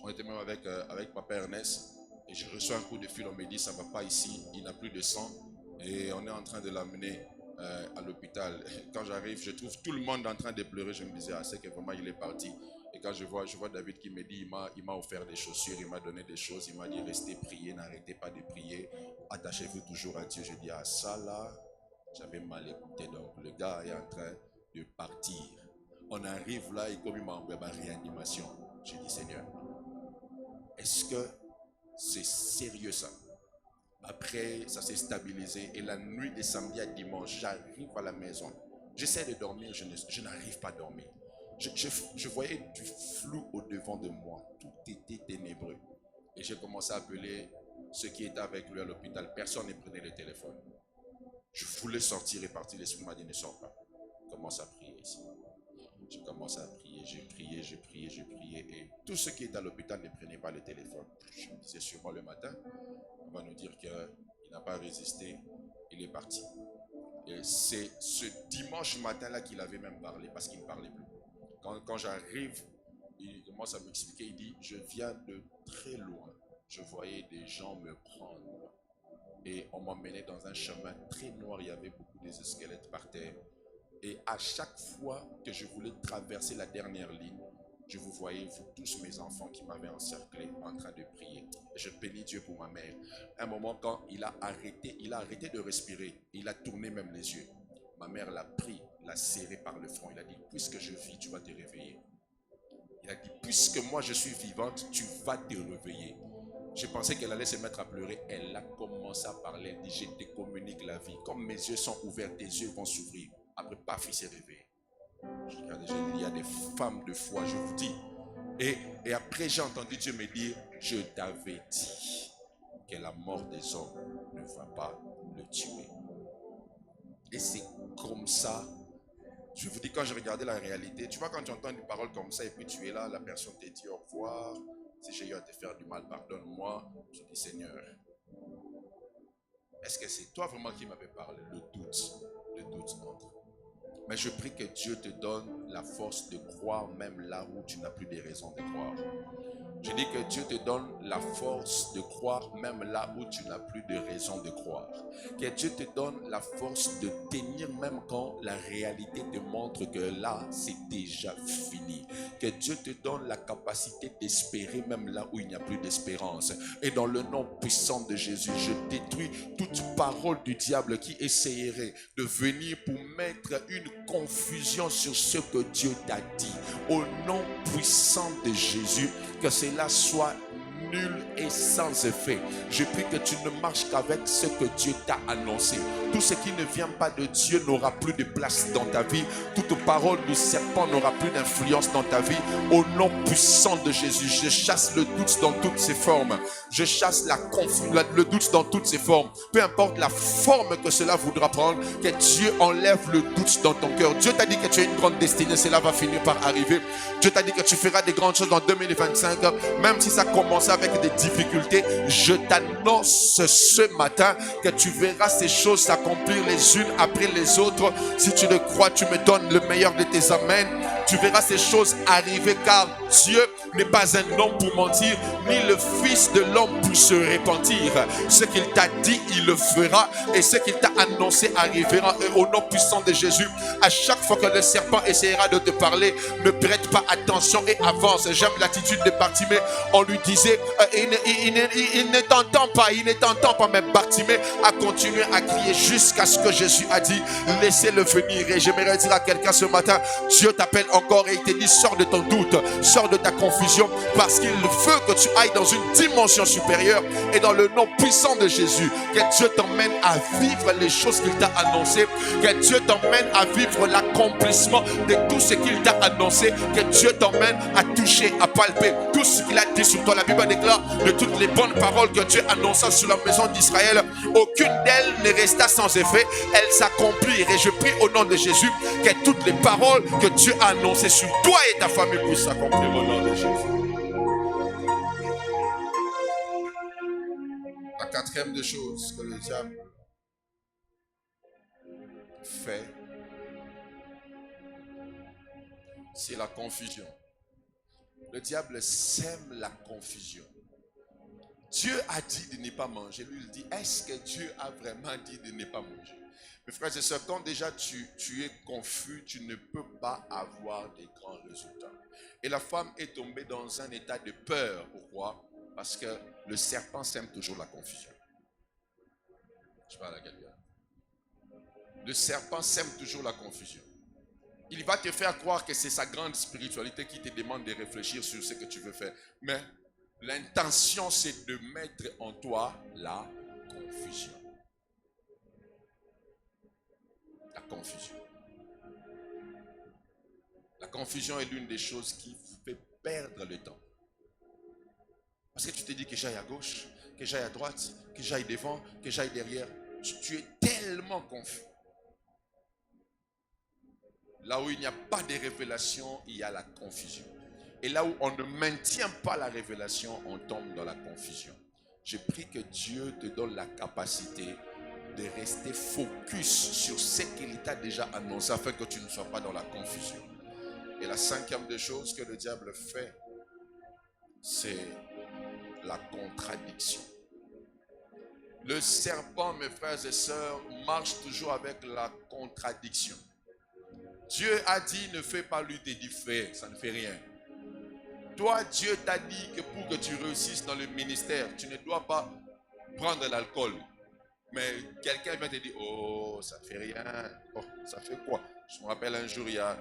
On était même avec Papa Ernest. Et je reçois un coup de fil, on me dit, ça ne va pas ici, il n'a plus de sang. Et on est en train de l'amener à l'hôpital. Quand j'arrive, je trouve tout le monde en train de pleurer. Je me disais, c'est que vraiment il est parti. Et quand je vois David qui me dit, il m'a offert des chaussures, il m'a donné des choses, il m'a dit, restez prier, n'arrêtez pas de prier, attachez-vous toujours à Dieu. Je dis, ça là, j'avais mal écouté. Donc le gars est en train de partir. On arrive là et comme il m'a envoyé ma réanimation, j'ai dit, Seigneur, est-ce que c'est sérieux ça? Après, ça s'est stabilisé. Et la nuit de samedi à dimanche, j'arrive à la maison. J'essaie de dormir, je n'arrive pas à dormir. Je voyais du flou au-devant de moi. Tout était ténébreux. Et j'ai commencé à appeler ceux qui étaient avec lui à l'hôpital. Personne ne prenait le téléphone. Je voulais sortir et partir. L'esprit m'a dit ne sors pas. Commence à prier ici. Je commence à prier, j'ai prié. Et tous ceux qui étaient à l'hôpital ne prenaient pas le téléphone. Je me disais sûrement le matin, on va nous dire qu'il n'a pas résisté, il est parti. Et c'est ce dimanche matin-là qu'il avait même parlé, parce qu'il ne parlait plus. Quand j'arrive, il commence à m'expliquer, il dit, je viens de très loin. Je voyais des gens me prendre. Et on m'emmenait dans un chemin très noir, il y avait beaucoup de squelettes par terre. Et à chaque fois que je voulais traverser la dernière ligne, je vous voyais, vous tous mes enfants qui m'avaient encerclé en train de prier. Et je bénis Dieu pour ma mère. Un moment, quand il a arrêté de respirer, il a tourné même les yeux. Ma mère l'a pris, l'a serré par le front. Il a dit, puisque je vis, tu vas te réveiller. Il a dit, puisque moi je suis vivante, tu vas te réveiller. Je pensais qu'elle allait se mettre à pleurer. Elle a commencé à parler. Elle dit, je te communique la vie. Comme mes yeux sont ouverts, tes yeux vont s'ouvrir. Après, paf, il s'est réveillé. Je regardais, il y a des femmes de foi, je vous dis. Et après, j'ai entendu Dieu me dire, je t'avais dit que la mort des hommes ne va pas le tuer. Et c'est comme ça. Je vous dis, quand je regardais la réalité, tu vois, quand tu entends une parole comme ça, et puis tu es là, la personne te dit au revoir. Si j'ai eu à te faire du mal, pardonne-moi. Je dis, Seigneur, est-ce que c'est toi vraiment qui m'avais parlé? Le doute entre. Mais je prie que Dieu te donne la force de croire même là où tu n'as plus de raisons de croire. Je dis que Dieu te donne la force de croire même là où tu n'as plus de raison de croire. Que Dieu te donne la force de tenir même quand la réalité te montre que là, c'est déjà fini. Que Dieu te donne la capacité d'espérer même là où il n'y a plus d'espérance. Et dans le nom puissant de Jésus, je détruis toute parole du diable qui essayerait de venir pour mettre une confusion sur ce que Dieu t'a dit. Au nom puissant de Jésus, que cela soit nul et sans effet. Je prie que tu ne marches qu'avec ce que Dieu t'a annoncé. Tout ce qui ne vient pas de Dieu n'aura plus de place dans ta vie. Toute parole du serpent n'aura plus d'influence dans ta vie. Au nom puissant de Jésus, je chasse le doute dans toutes ses formes. Je chasse le doute dans toutes ses formes. Peu importe la forme que cela voudra prendre, que Dieu enlève le doute dans ton cœur. Dieu t'a dit que tu as une grande destinée, cela va finir par arriver. Dieu t'a dit que tu feras des grandes choses en 2025, même si ça commence avec des difficultés. Je t'annonce ce matin que tu verras ces choses s'accomplir les unes après les autres. Si tu le crois, tu me donnes le meilleur de tes amens. Tu verras ces choses arriver, car Dieu n'est pas un homme pour mentir, ni le fils de l'homme pour se repentir. Ce qu'il t'a dit, il le fera, et ce qu'il t'a annoncé arrivera. Et au nom puissant de Jésus, à chaque fois que le serpent essaiera de te parler, ne prête pas attention et avance. J'aime l'attitude de Bartimée. On lui disait, il ne t'entend pas, mais Bartimée a continué à crier jusqu'à ce que Jésus a dit, laissez-le venir. Et j'aimerais dire à quelqu'un ce matin, Dieu t'appelle encore et il te dit, sors de ton doute, sors de ta confusion, parce qu'il veut que tu ailles dans une dimension supérieure. Et dans le nom puissant de Jésus, que Dieu t'emmène à vivre les choses qu'il t'a annoncées, que Dieu t'emmène à vivre l'accomplissement de tout ce qu'il t'a annoncé, que Dieu t'emmène à toucher, à palper tout ce qu'il a dit sur toi. La Bible déclare, de toutes les bonnes paroles que Dieu annonça sur la maison d'Israël, aucune d'elles ne resta sans effet, elles s'accomplirent. Et je prie au nom de Jésus que toutes les paroles que Dieu a annoncées sur toi et ta famille puissent s'accomplir au nom de Jésus. La quatrième des choses que le diable fait, c'est la confusion. Le diable sème la confusion. Dieu a dit de ne pas manger. Lui, il dit, est-ce que Dieu a vraiment dit de ne pas manger? Mes frères et sœurs, quand déjà tu es confus, tu ne peux pas avoir de grands résultats. Et la femme est tombée dans un état de peur. Pourquoi? Parce que le serpent sème toujours la confusion. Je parle à quelqu'un. Le serpent sème toujours la confusion. Il va te faire croire que c'est sa grande spiritualité qui te demande de réfléchir sur ce que tu veux faire. Mais l'intention, c'est de mettre en toi la confusion. confusion. La confusion. La confusion est l'une des choses qui fait perdre le temps. Parce que tu te dis que j'aille à gauche, que j'aille à droite, que j'aille devant, que j'aille derrière. Tu es tellement confus. Là où il n'y a pas de révélation, il y a la confusion. Et là où on ne maintient pas la révélation, on tombe dans la confusion. Je prie que Dieu te donne la capacité de rester focus sur ce qu'il t'a déjà annoncé afin que tu ne sois pas dans la confusion. Et la cinquième des choses que le diable fait, c'est la contradiction. Le serpent, mes frères et sœurs, marche toujours avec la contradiction. Dieu a dit, ne fais pas, lui te dit, fais, ça ne fait rien. Toi, Dieu t'a dit que pour que tu réussisses dans le ministère, tu ne dois pas prendre l'alcool. Mais quelqu'un vient te dire, oh, ça ne fait rien. Oh, ça fait quoi? Je me rappelle un jour, il y a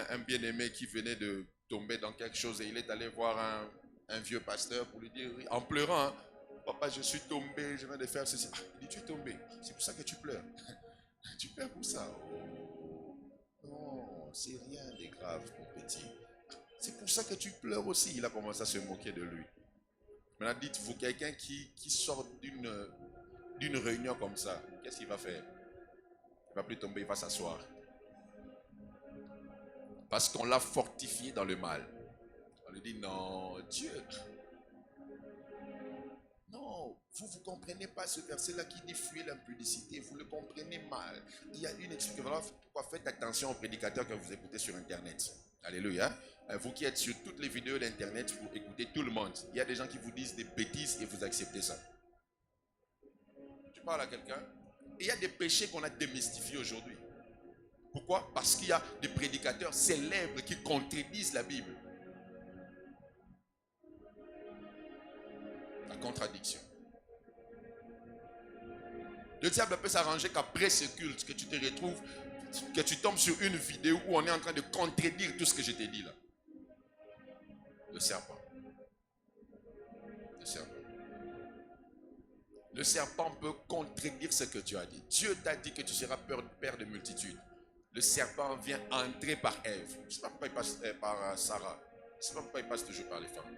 un bien-aimé qui venait de tomber dans quelque chose et il est allé voir un vieux pasteur pour lui dire, en pleurant, hein, papa, je suis tombé, je viens de faire ceci. Ah, il dit, tu es tombé, c'est pour ça que tu pleures. Tu pleures pour ça. Oh, non, c'est rien de grave, mon petit. C'est pour ça que tu pleures aussi. Il a commencé à se moquer de lui. Maintenant, dites-vous, quelqu'un qui sort d'une réunion comme ça, qu'est-ce qu'il va faire? Il ne va plus tomber, il va s'asseoir. Parce qu'on l'a fortifié dans le mal. On lui dit, non, Dieu. Non, vous ne comprenez pas ce verset-là qui dit fuir l'impudicité. Vous le comprenez mal. Il y a une explication. Voilà pourquoi faites attention aux prédicateurs que vous écoutez sur Internet. Alléluia. Vous qui êtes sur toutes les vidéos d'Internet, vous écoutez tout le monde. Il y a des gens qui vous disent des bêtises et vous acceptez ça. Tu parles à quelqu'un. Et il y a des péchés qu'on a démystifiés aujourd'hui. Pourquoi? Parce qu'il y a des prédicateurs célèbres qui contredisent la Bible. La contradiction. Le diable peut s'arranger qu'après ce culte, que tu te retrouves, que tu tombes sur une vidéo où on est en train de contredire tout ce que je t'ai dit là. Le serpent. Le serpent. Le serpent peut contredire ce que tu as dit. Dieu t'a dit que tu seras père de multitudes. Le serpent vient entrer par Ève. Je ne sais pas pourquoi il passe par Sarah. Je ne sais pas pourquoi il passe toujours par les femmes.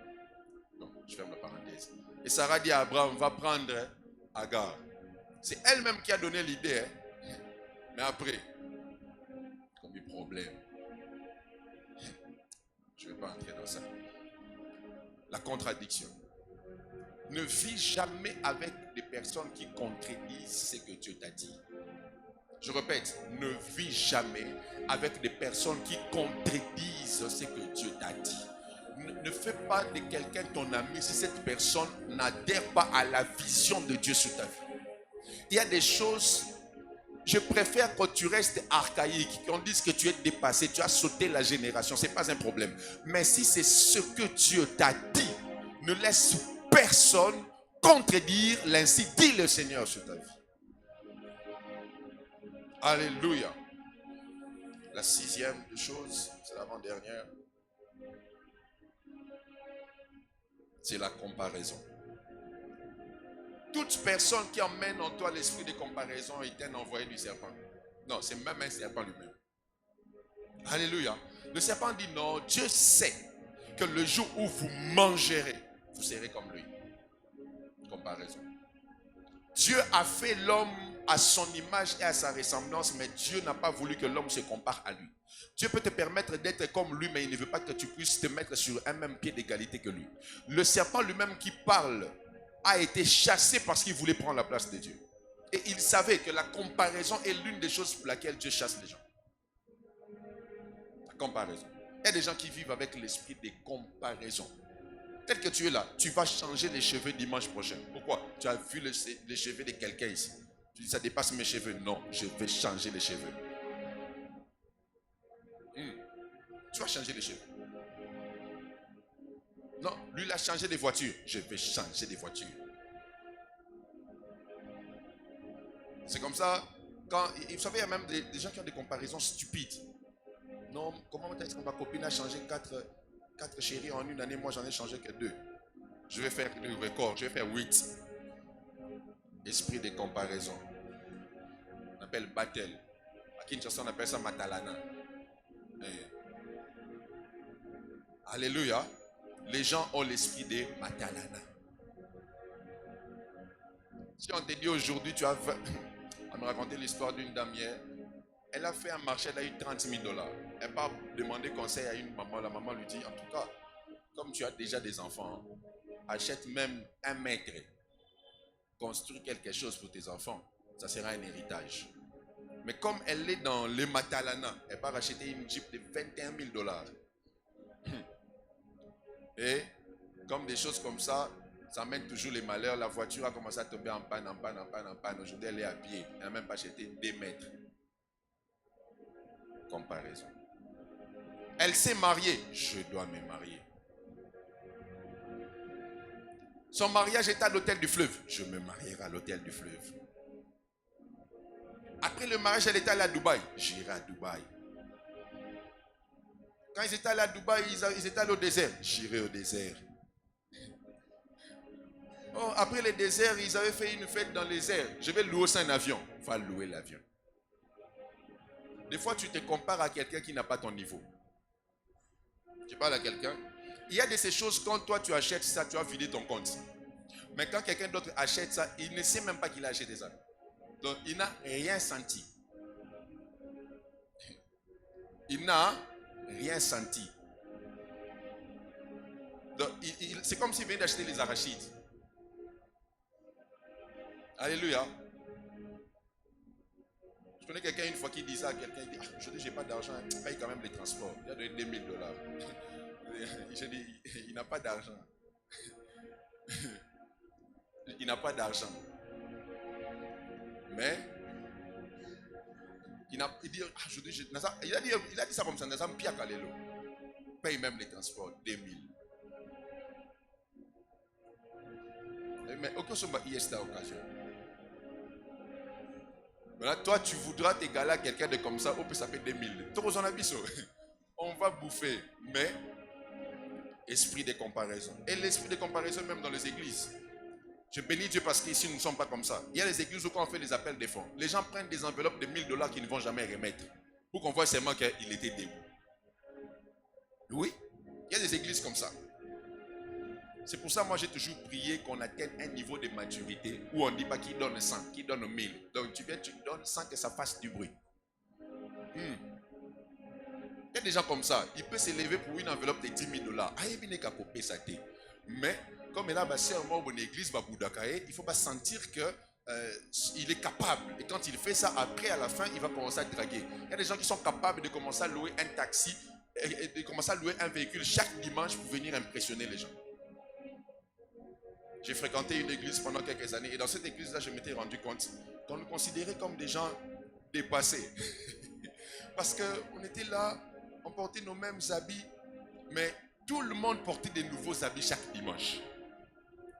Non, je ferme la parenthèse. Et Sarah dit à Abraham, va prendre Agar. C'est elle-même qui a donné l'idée. Hein. Mais après, comme des problèmes. Je ne vais pas entrer dans ça. La contradiction. Ne vis jamais avec des personnes qui contredisent ce que Dieu t'a dit. Je répète, ne vis jamais avec des personnes qui contredisent ce que Dieu t'a dit. Ne fais pas de quelqu'un ton ami si cette personne n'adhère pas à la vision de Dieu sur ta vie. Il y a des choses, je préfère que tu restes archaïque, qu'on dise que tu es dépassé, tu as sauté la génération, ce n'est pas un problème. Mais si c'est ce que Dieu t'a dit, ne laisse personne contredire l'ainsi dit le Seigneur sur ta vie. Alléluia. La sixième chose, c'est l'avant-dernière, c'est la comparaison. Toute personne qui emmène en toi l'esprit de comparaison est un envoyé du serpent. Non, c'est même un serpent lui-même. Alléluia. Le serpent dit non, Dieu sait que le jour où vous mangerez, vous serez comme lui. Comparaison. Dieu a fait l'homme à son image et à sa ressemblance, mais Dieu n'a pas voulu que l'homme se compare à lui. Dieu peut te permettre d'être comme lui, mais il ne veut pas que tu puisses te mettre sur un même pied d'égalité que lui. Le serpent lui-même qui parle a été chassé parce qu'il voulait prendre la place de Dieu. Et il savait que la comparaison est l'une des choses pour laquelle Dieu chasse les gens. La comparaison. Il y a des gens qui vivent avec l'esprit des comparaisons. Tel que tu es là, tu vas changer les cheveux dimanche prochain. Pourquoi? Tu as vu les cheveux de quelqu'un ici. Tu dis, ça dépasse mes cheveux. Non, je vais changer les cheveux. Tu vas changer les cheveux. Non, lui, il a changé des voitures. Je vais changer des voitures. C'est comme ça. Quand, vous savez, il y a même des gens qui ont des comparaisons stupides. Non, comment est-ce que ma copine a changé 4 chéris en une année? Moi, j'en ai changé que 2. Je vais faire le record. Je vais faire 8. Esprit de comparaison. On appelle battle. À Kinshasa, on appelle ça matalana. Alléluia. Les gens ont l'esprit de matalana. Si on te dit aujourd'hui, tu as fait... On me racontait l'histoire d'une dame hier. Elle a fait un marché, elle a eu 30 000 $. Elle n'a pas demandé conseil à une maman. La maman lui dit, en tout cas, comme tu as déjà des enfants, achète même un mètre. Construis quelque chose pour tes enfants. Ça sera un héritage. Mais comme elle est dans le matalana, elle va racheter une Jeep de 21 000 $. Et comme des choses comme ça mène toujours les malheurs. La voiture a commencé à tomber en panne. Aujourd'hui, elle est à pied. Elle n'a même pas acheté 2 mètres. Comparaison. Elle s'est mariée. Je dois me marier. Son mariage est à l'hôtel du fleuve. Je me marierai à l'hôtel du fleuve. Après le mariage, elle était allée à Dubaï. J'irai à Dubaï. Quand ils étaient allés à Dubaï, ils étaient allés au désert. J'irai au désert. Oh, après le désert, ils avaient fait une fête dans le désert. Je vais louer un avion. Va louer l'avion. Des fois, tu te compares à quelqu'un qui n'a pas ton niveau. Tu parles à quelqu'un. Il y a de ces choses, quand toi tu achètes ça, tu vas vider ton compte. Mais quand quelqu'un d'autre achète ça, il ne sait même pas qu'il a acheté ça. Donc, il n'a rien senti. Il n'a rien senti. Donc, c'est comme s'il venait d'acheter les arachides. Alléluia. Je connais quelqu'un une fois qui dit ça à quelqu'un, il dit, aujourd'hui j'ai pas d'argent, il paye quand même les transports. Il a donné 2 000 $. Je dis, il n'a pas d'argent. Il n'a pas d'argent. Mais, il dit, aujourd'hui, il a dit ça comme ça, Nazam Pia Kalelo. Paye même les transports, 2 000. Mais aucun sommet y est cette occasion. Maintenant, toi, tu voudras t'égaler à quelqu'un de comme ça, on peut s'appeler 2 000. On va bouffer, mais esprit de comparaison. Et l'esprit de comparaison même dans les églises. Je bénis Dieu parce qu'ici, nous ne sommes pas comme ça. Il y a des églises où quand on fait des appels de fonds, les gens prennent des enveloppes de 1 000 $ qu'ils ne vont jamais remettre. Pour qu'on voit seulement qu'il était debout. Oui, il y a des églises comme ça. C'est pour ça, moi, j'ai toujours prié qu'on atteigne un niveau de maturité où on ne dit pas qui donne 100, qui donne 1000. Donc, tu viens, tu donnes sans que ça fasse du bruit. Il y a des gens comme ça. Il peut s'élever pour une enveloppe de 10 000 $. Mais, comme il a passé un mot dans l'église, il ne faut pas sentir qu'il est capable. Et quand il fait ça, après, à la fin, il va commencer à draguer. Il y a des gens qui sont capables de commencer à louer un taxi et de commencer à louer un véhicule chaque dimanche pour venir impressionner les gens. J'ai fréquenté une église pendant quelques années et dans cette église-là, je m'étais rendu compte qu'on nous considérait comme des gens dépassés. Parce qu'on était là, on portait nos mêmes habits, mais tout le monde portait des nouveaux habits chaque dimanche.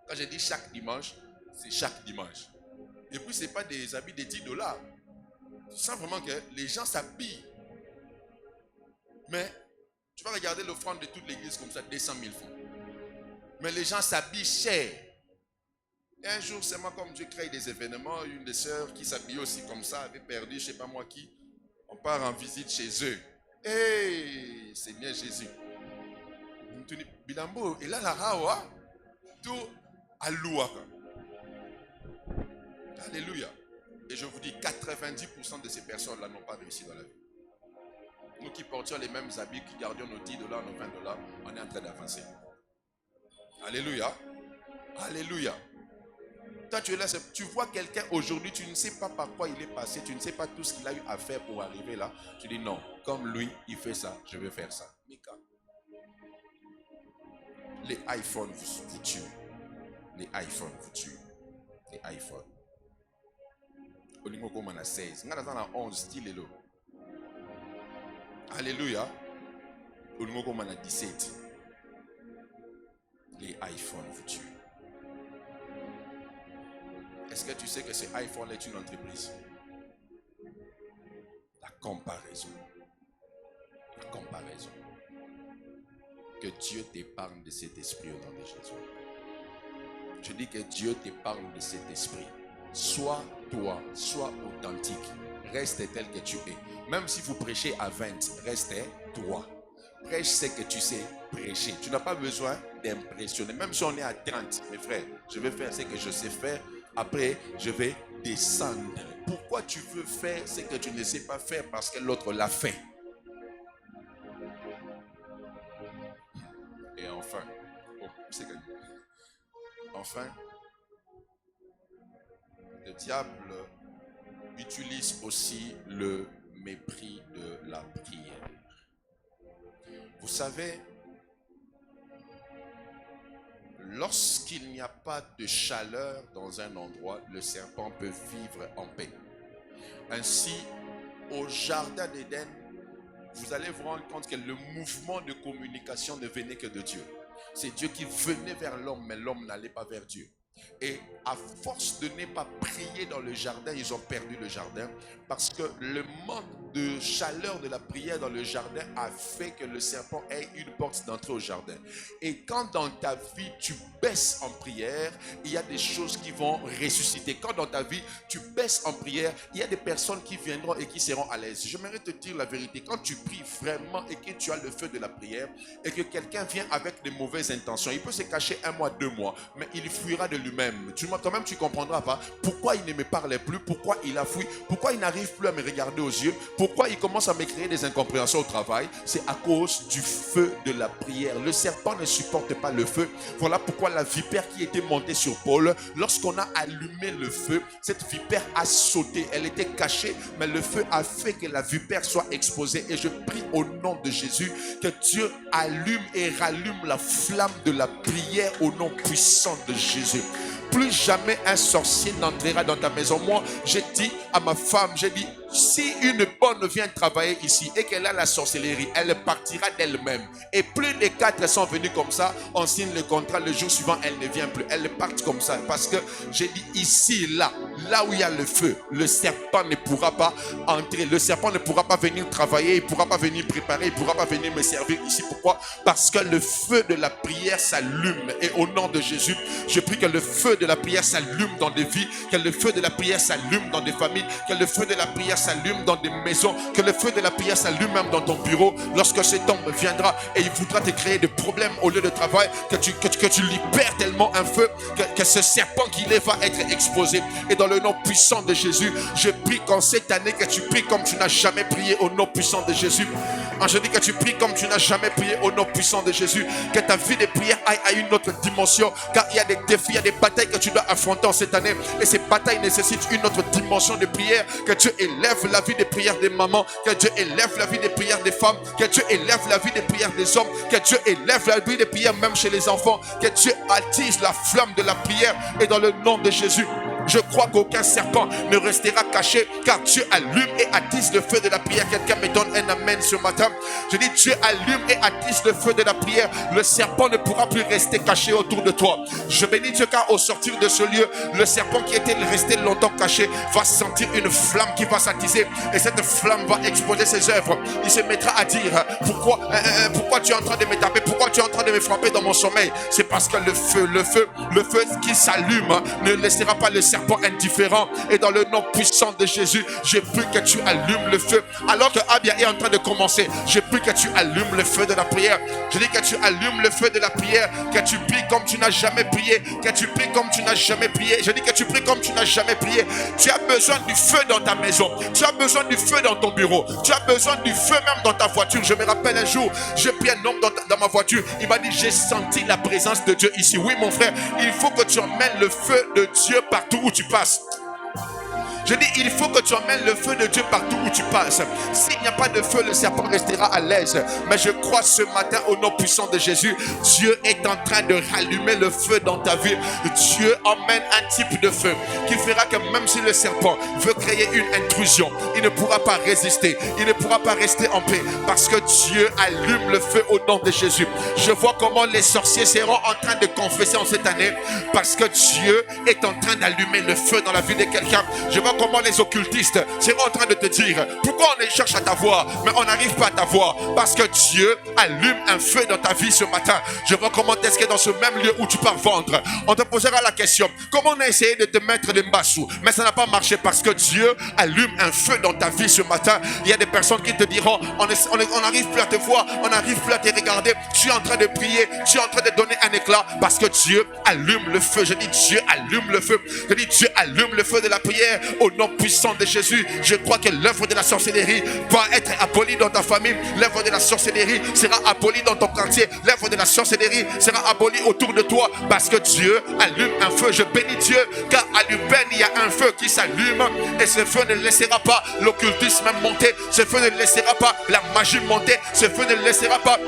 Quand je dis chaque dimanche, c'est chaque dimanche. Et puis, ce n'est pas des habits de 10 $. Tu sens vraiment que les gens s'habillent. Mais tu vas regarder l'offrande de toute l'église comme ça, 200 000 francs. Mais les gens s'habillent cher. Et un jour, c'est moi, comme Dieu crée des événements, une des sœurs qui s'habillait aussi comme ça, avait perdu, je ne sais pas moi qui. On part en visite chez eux. Hey, Seigneur Jésus. Bilambo, et là, la rawa, tout à l'ouaka. Alléluia. Et je vous dis, 90% de ces personnes-là n'ont pas réussi dans la vie. Nous qui portions les mêmes habits, qui gardions nos 10 $, nos 20 $, on est en train d'avancer. Alléluia. Alléluia. Toi, tu es là, tu vois quelqu'un aujourd'hui, tu ne sais pas par quoi il est passé, tu ne sais pas tout ce qu'il a eu à faire pour arriver là. Tu dis non, comme lui, il fait ça, je veux faire ça. Mika. Les iPhones vous tuent. Les iPhones vous tuent. Les iPhones. Olingo comme on a 16. On a 11 style là. Alléluia. Olingo comme on a 17. Les iPhones vous tuent. Est-ce que tu sais que ce iPhone est une entreprise? La comparaison. La comparaison. Que Dieu t'épargne de cet esprit au nom de Jésus. Je dis que Dieu t'épargne de cet esprit. sois toi, sois authentique. Reste tel que tu es. Même si vous prêchez à 20, reste toi. Prêche ce que tu sais prêcher. Tu n'as pas besoin d'impressionner. Même si on est à 30, mes frères, je vais faire ce que je sais faire. Après, je vais descendre. Pourquoi tu veux faire ce que tu ne sais pas faire? Parce que l'autre l'a fait. Et enfin, le diable utilise aussi le mépris de la prière. Vous savez, lorsqu'il n'y a pas de chaleur dans un endroit, le serpent peut vivre en paix. Ainsi, au jardin d'Éden, vous allez vous rendre compte que le mouvement de communication ne venait que de Dieu. C'est Dieu qui venait vers l'homme, mais l'homme n'allait pas vers Dieu. Et à force de ne pas prier dans le jardin, ils ont perdu le jardin parce que le manque de chaleur de la prière dans le jardin a fait que le serpent ait une porte d'entrée au jardin. Et quand dans ta vie tu baisses en prière, il y a des choses qui vont ressusciter. Quand dans ta vie tu baisses en prière, il y a des personnes qui viendront et qui seront à l'aise. J'aimerais te dire la vérité, quand tu pries vraiment et que tu as le feu de la prière et que quelqu'un vient avec de mauvaises intentions, il peut se cacher 1 mois, 2 mois, mais il fuira de lui-même. Toi-même tu comprendras pas pourquoi il ne me parlait plus, pourquoi il a fui, pourquoi il n'arrive plus à me regarder aux yeux, pourquoi il commence à me créer des incompréhensions au travail. C'est à cause du feu de la prière. Le serpent ne supporte pas le feu. Voilà pourquoi la vipère qui était montée sur Paul, lorsqu'on a allumé le feu, cette vipère a sauté. Elle était cachée, mais le feu a fait que la vipère soit exposée. Et je prie au nom de Jésus que Dieu allume et rallume la flamme de la prière au nom puissant de Jésus. Plus jamais un sorcier n'entrera dans ta maison. Moi, j'ai dit à ma femme, j'ai dit, si une bonne vient travailler ici et qu'elle a la sorcellerie, elle partira d'elle-même. Et plus de 4 sont venus comme ça, on signe le contrat, le jour suivant, elle ne vient plus. Elles partent comme ça. Parce que j'ai dit, ici, là où il y a le feu, le serpent ne pourra pas entrer. Le serpent ne pourra pas venir travailler, il ne pourra pas venir préparer, il ne pourra pas venir me servir ici. Pourquoi? Parce que le feu de la prière s'allume. Et au nom de Jésus, je prie que le feu de la prière s'allume dans des vies, que le feu de la prière s'allume dans des familles, que le feu de la prière s'allume dans des maisons, que le feu de la prière s'allume même dans ton bureau. Lorsque cet homme viendra et il voudra te créer des problèmes au lieu de travail, que tu libères tellement un feu que ce serpent qu'il est va être exposé. Et dans le nom puissant de Jésus, je prie qu'en cette année que tu pries comme tu n'as jamais prié au nom puissant de Jésus. Je dis que tu pries comme tu n'as jamais prié au nom puissant de Jésus. Que ta vie de prière aille à une autre dimension, car il y a des défis, il y a des batailles que tu dois affronter en cette année. Et ces batailles nécessitent une autre dimension de prière. Que Dieu élève la vie de prière des mamans, que Dieu élève la vie de prière des femmes, que Dieu élève la vie de prière des hommes, que Dieu élève la vie de prière même chez les enfants, que Dieu attise la flamme de la prière. Et dans le nom de Jésus, je crois qu'aucun serpent ne restera caché, car Dieu allume et attise le feu de la prière. Quelqu'un me donne un amen ce matin. Je dis, Dieu allume et attise le feu de la prière. Le serpent ne pourra plus rester caché autour de toi. Je bénis Dieu, car au sortir de ce lieu, le serpent qui était resté longtemps caché va sentir une flamme qui va s'attiser, et cette flamme va exposer ses œuvres. Il se mettra à dire, pourquoi tu es en train de me taper, pourquoi tu es en train de me frapper dans mon sommeil? C'est parce que le feu qui s'allume ne laissera pas le serpent indifférent. Et dans le nom puissant de Jésus, je prie que tu allumes le feu. Alors que Abia est en train de commencer, je prie que tu allumes le feu de la prière. Je dis que tu allumes le feu de la prière, que tu pries comme tu n'as jamais prié, que tu pries comme tu n'as jamais prié. Je dis que tu pries comme tu n'as jamais prié. Tu as besoin du feu dans ta maison, tu as besoin du feu dans ton bureau, tu as besoin du feu même dans ta voiture. Je me rappelle un jour, j'ai pris un homme dans ma voiture, il m'a dit, j'ai senti la présence de Dieu ici. Oui mon frère, il faut que tu emmènes le feu de Dieu partout où tu passes. Je dis, il faut que tu emmènes le feu de Dieu partout où tu passes. S'il n'y a pas de feu, le serpent restera à l'aise. Mais je crois ce matin, au nom puissant de Jésus, Dieu est en train de rallumer le feu dans ta vie. Dieu emmène un type de feu qui fera que même si le serpent veut créer une intrusion, il ne pourra pas résister. Il ne pourra pas rester en paix, parce que Dieu allume le feu au nom de Jésus. Je vois comment les sorciers seront en train de confesser en cette année, parce que Dieu est en train d'allumer le feu dans la vie de quelqu'un. Je vois comment les occultistes seront en train de te dire pourquoi on cherche à t'avoir, mais on n'arrive pas à t'avoir. Parce que Dieu allume un feu dans ta vie ce matin. Je vois comment est-ce que dans ce même lieu où tu pars vendre, on te posera la question, comment on a essayé de te mettre des mbassous, mais ça n'a pas marché parce que Dieu allume un feu dans ta vie ce matin. Il y a des personnes qui te diront, on n'arrive plus à te voir, on n'arrive plus à te regarder. Tu es en train de prier, tu es en train de donner un éclat parce que Dieu allume le feu. Je dis Dieu allume le feu. Je dis Dieu allume le feu de la prière au nom puissant de Jésus. Je crois que l'œuvre de la sorcellerie va être abolie dans ta famille. L'œuvre de la sorcellerie sera abolie dans ton quartier. L'œuvre de la sorcellerie sera abolie autour de toi parce que Dieu allume un feu. Je bénis Dieu car à l'Uben il y a un feu qui s'allume et ce feu ne laissera pas l'occultisme monter. Ce feu ne laissera pas la magie monter. Ce feu ne laissera pas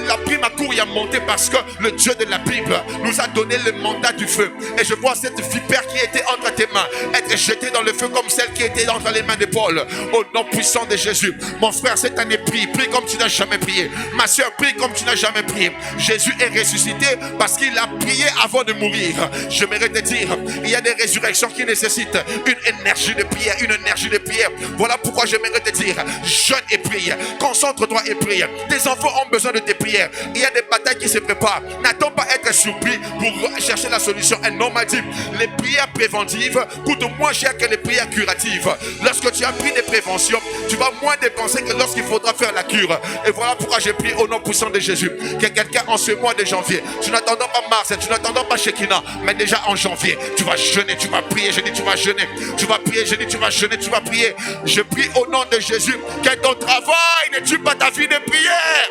la prime à court monter parce que le Dieu de la Bible nous a donné le mandat du feu. Et je vois cette vipère qui était entre tes mains être jetée dans le feu comme celle qui était entre les mains de Paul. Au nom puissant de Jésus. Mon frère, cette année, prie comme tu n'as jamais prié. Ma soeur, prie comme tu n'as jamais prié. Jésus est ressuscité parce qu'il a prié avant de mourir. Je mérite de dire, il y a des résurrections qui nécessitent une énergie de prière, une énergie de prière. Voilà pourquoi je mérite de dire, jeûne et prière, concentre-toi et prière. Tes enfants ont besoin de tes prières. Il y a des batailles qui se préparent. N'attends pas être surpris pour chercher la solution. Un homme a dit, les prières préventives coûtent moins cher que les prières curatives. Lorsque tu as pris des préventions, tu vas moins dépenser que lorsqu'il faudra faire la cure. Et voilà pourquoi j'ai prié au nom puissant de Jésus. Que quelqu'un en ce mois de janvier, tu n'attendons pas mars, tu n'attendons pas Shekinah, mais déjà en janvier, tu vas jeûner, tu vas prier. Je dis tu vas jeûner, tu vas prier. Je dis tu vas jeûner, tu vas prier. Je prie au nom de Jésus que ton travail ne tue pas ta vie de prière.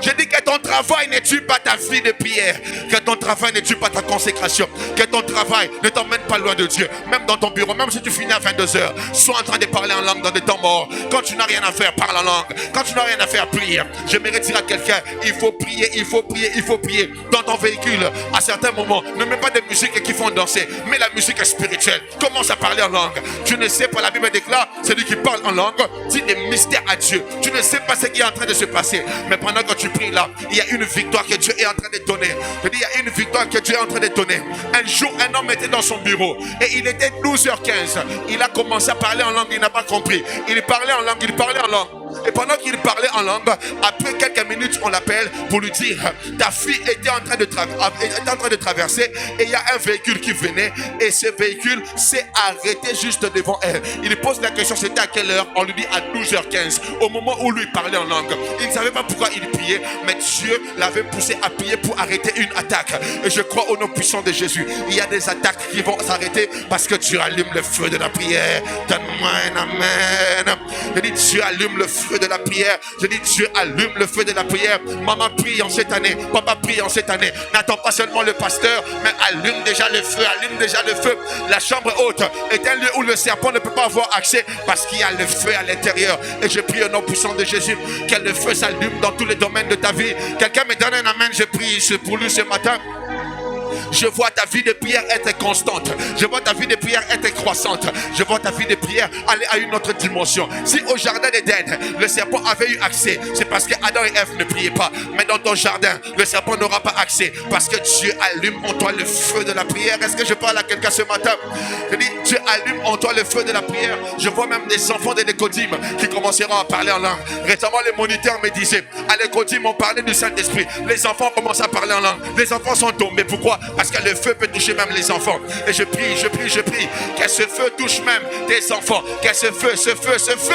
Je dis que ton travail ne tue pas ta vie de prière. Que ton travail ne tue pas ta consécration. Que ton travail ne t'emmène pas loin de Dieu. Même dans ton bureau, même si tu finis à 22h, sois en train de parler en langue dans des temps morts. Quand tu n'as rien à faire, parle en langue. Quand tu n'as rien à faire, prie. J'aimerais dire à quelqu'un, il faut prier, il faut prier, il faut prier. Dans ton véhicule, à certains moments, ne mets pas de musique qui font danser, mais la musique spirituelle. Commence à parler en langue. Tu ne sais pas, la Bible déclare, celui qui parle en langue dit des mystères à Dieu. Tu ne sais pas ce qui est en train de se passer, mais pendant que tu pries là, il y a une victoire que Dieu est en train de donner. Je dis, il y a une victoire que Dieu est en train de donner. Un jour, un homme était dans son bureau et il était 12h15. Il a commencé à parler en langue, il n'a pas compris. Il parlait en langue, il parlait en langue. Et pendant qu'il parlait en langue, après quelques minutes, on l'appelle pour lui dire, ta fille était en train de traverser et il y a un véhicule qui venait et ce véhicule s'est arrêté juste devant elle. Il lui pose la question, c'était à quelle heure? On lui dit à 12h15, au moment où lui parlait en langue. Il ne savait pas pourquoi il priait, mais Dieu l'avait poussé à prier pour arrêter une attaque. Et je crois au nom puissant de Jésus, il y a des attaques qui vont s'arrêter parce que Dieu allume le feu de la prière. Donne-moi un amen. Je dis, Dieu allume le feu de la prière. Je dis, Dieu allume le feu de la prière. Maman prie en cette année, papa prie en cette année. N'attends pas seulement le pasteur, mais allume déjà le feu, allume déjà le feu. La chambre haute est un lieu où le serpent ne peut pas avoir accès parce qu'il y a le feu à l'intérieur. Et je prie au nom puissant de Jésus que le feu s'allume dans tous les domaines de ta vie. Quelqu'un me donne un amen, je prie pour lui ce matin. Je vois ta vie de prière être constante. Je vois ta vie de prière être croissante. Je vois ta vie de prière aller à une autre dimension. Si au jardin d'Éden, le serpent avait eu accès, c'est parce que Adam et Ève ne priaient pas. Mais dans ton jardin, le serpent n'aura pas accès parce que Dieu allume en toi le feu de la prière. Est-ce que je parle à quelqu'un ce matin? Je dis, Dieu allume en toi le feu de la prière. Je vois même des enfants de l'écodime qui commenceront à parler en langue. Récemment, les moniteurs me disaient, à l'écodime, on parlait du Saint-Esprit. Les enfants commencent à parler en langue. Les enfants sont tombés. Pourquoi? Parce que le feu peut toucher même les enfants. Et je prie, que ce feu touche même tes enfants. Que ce feu.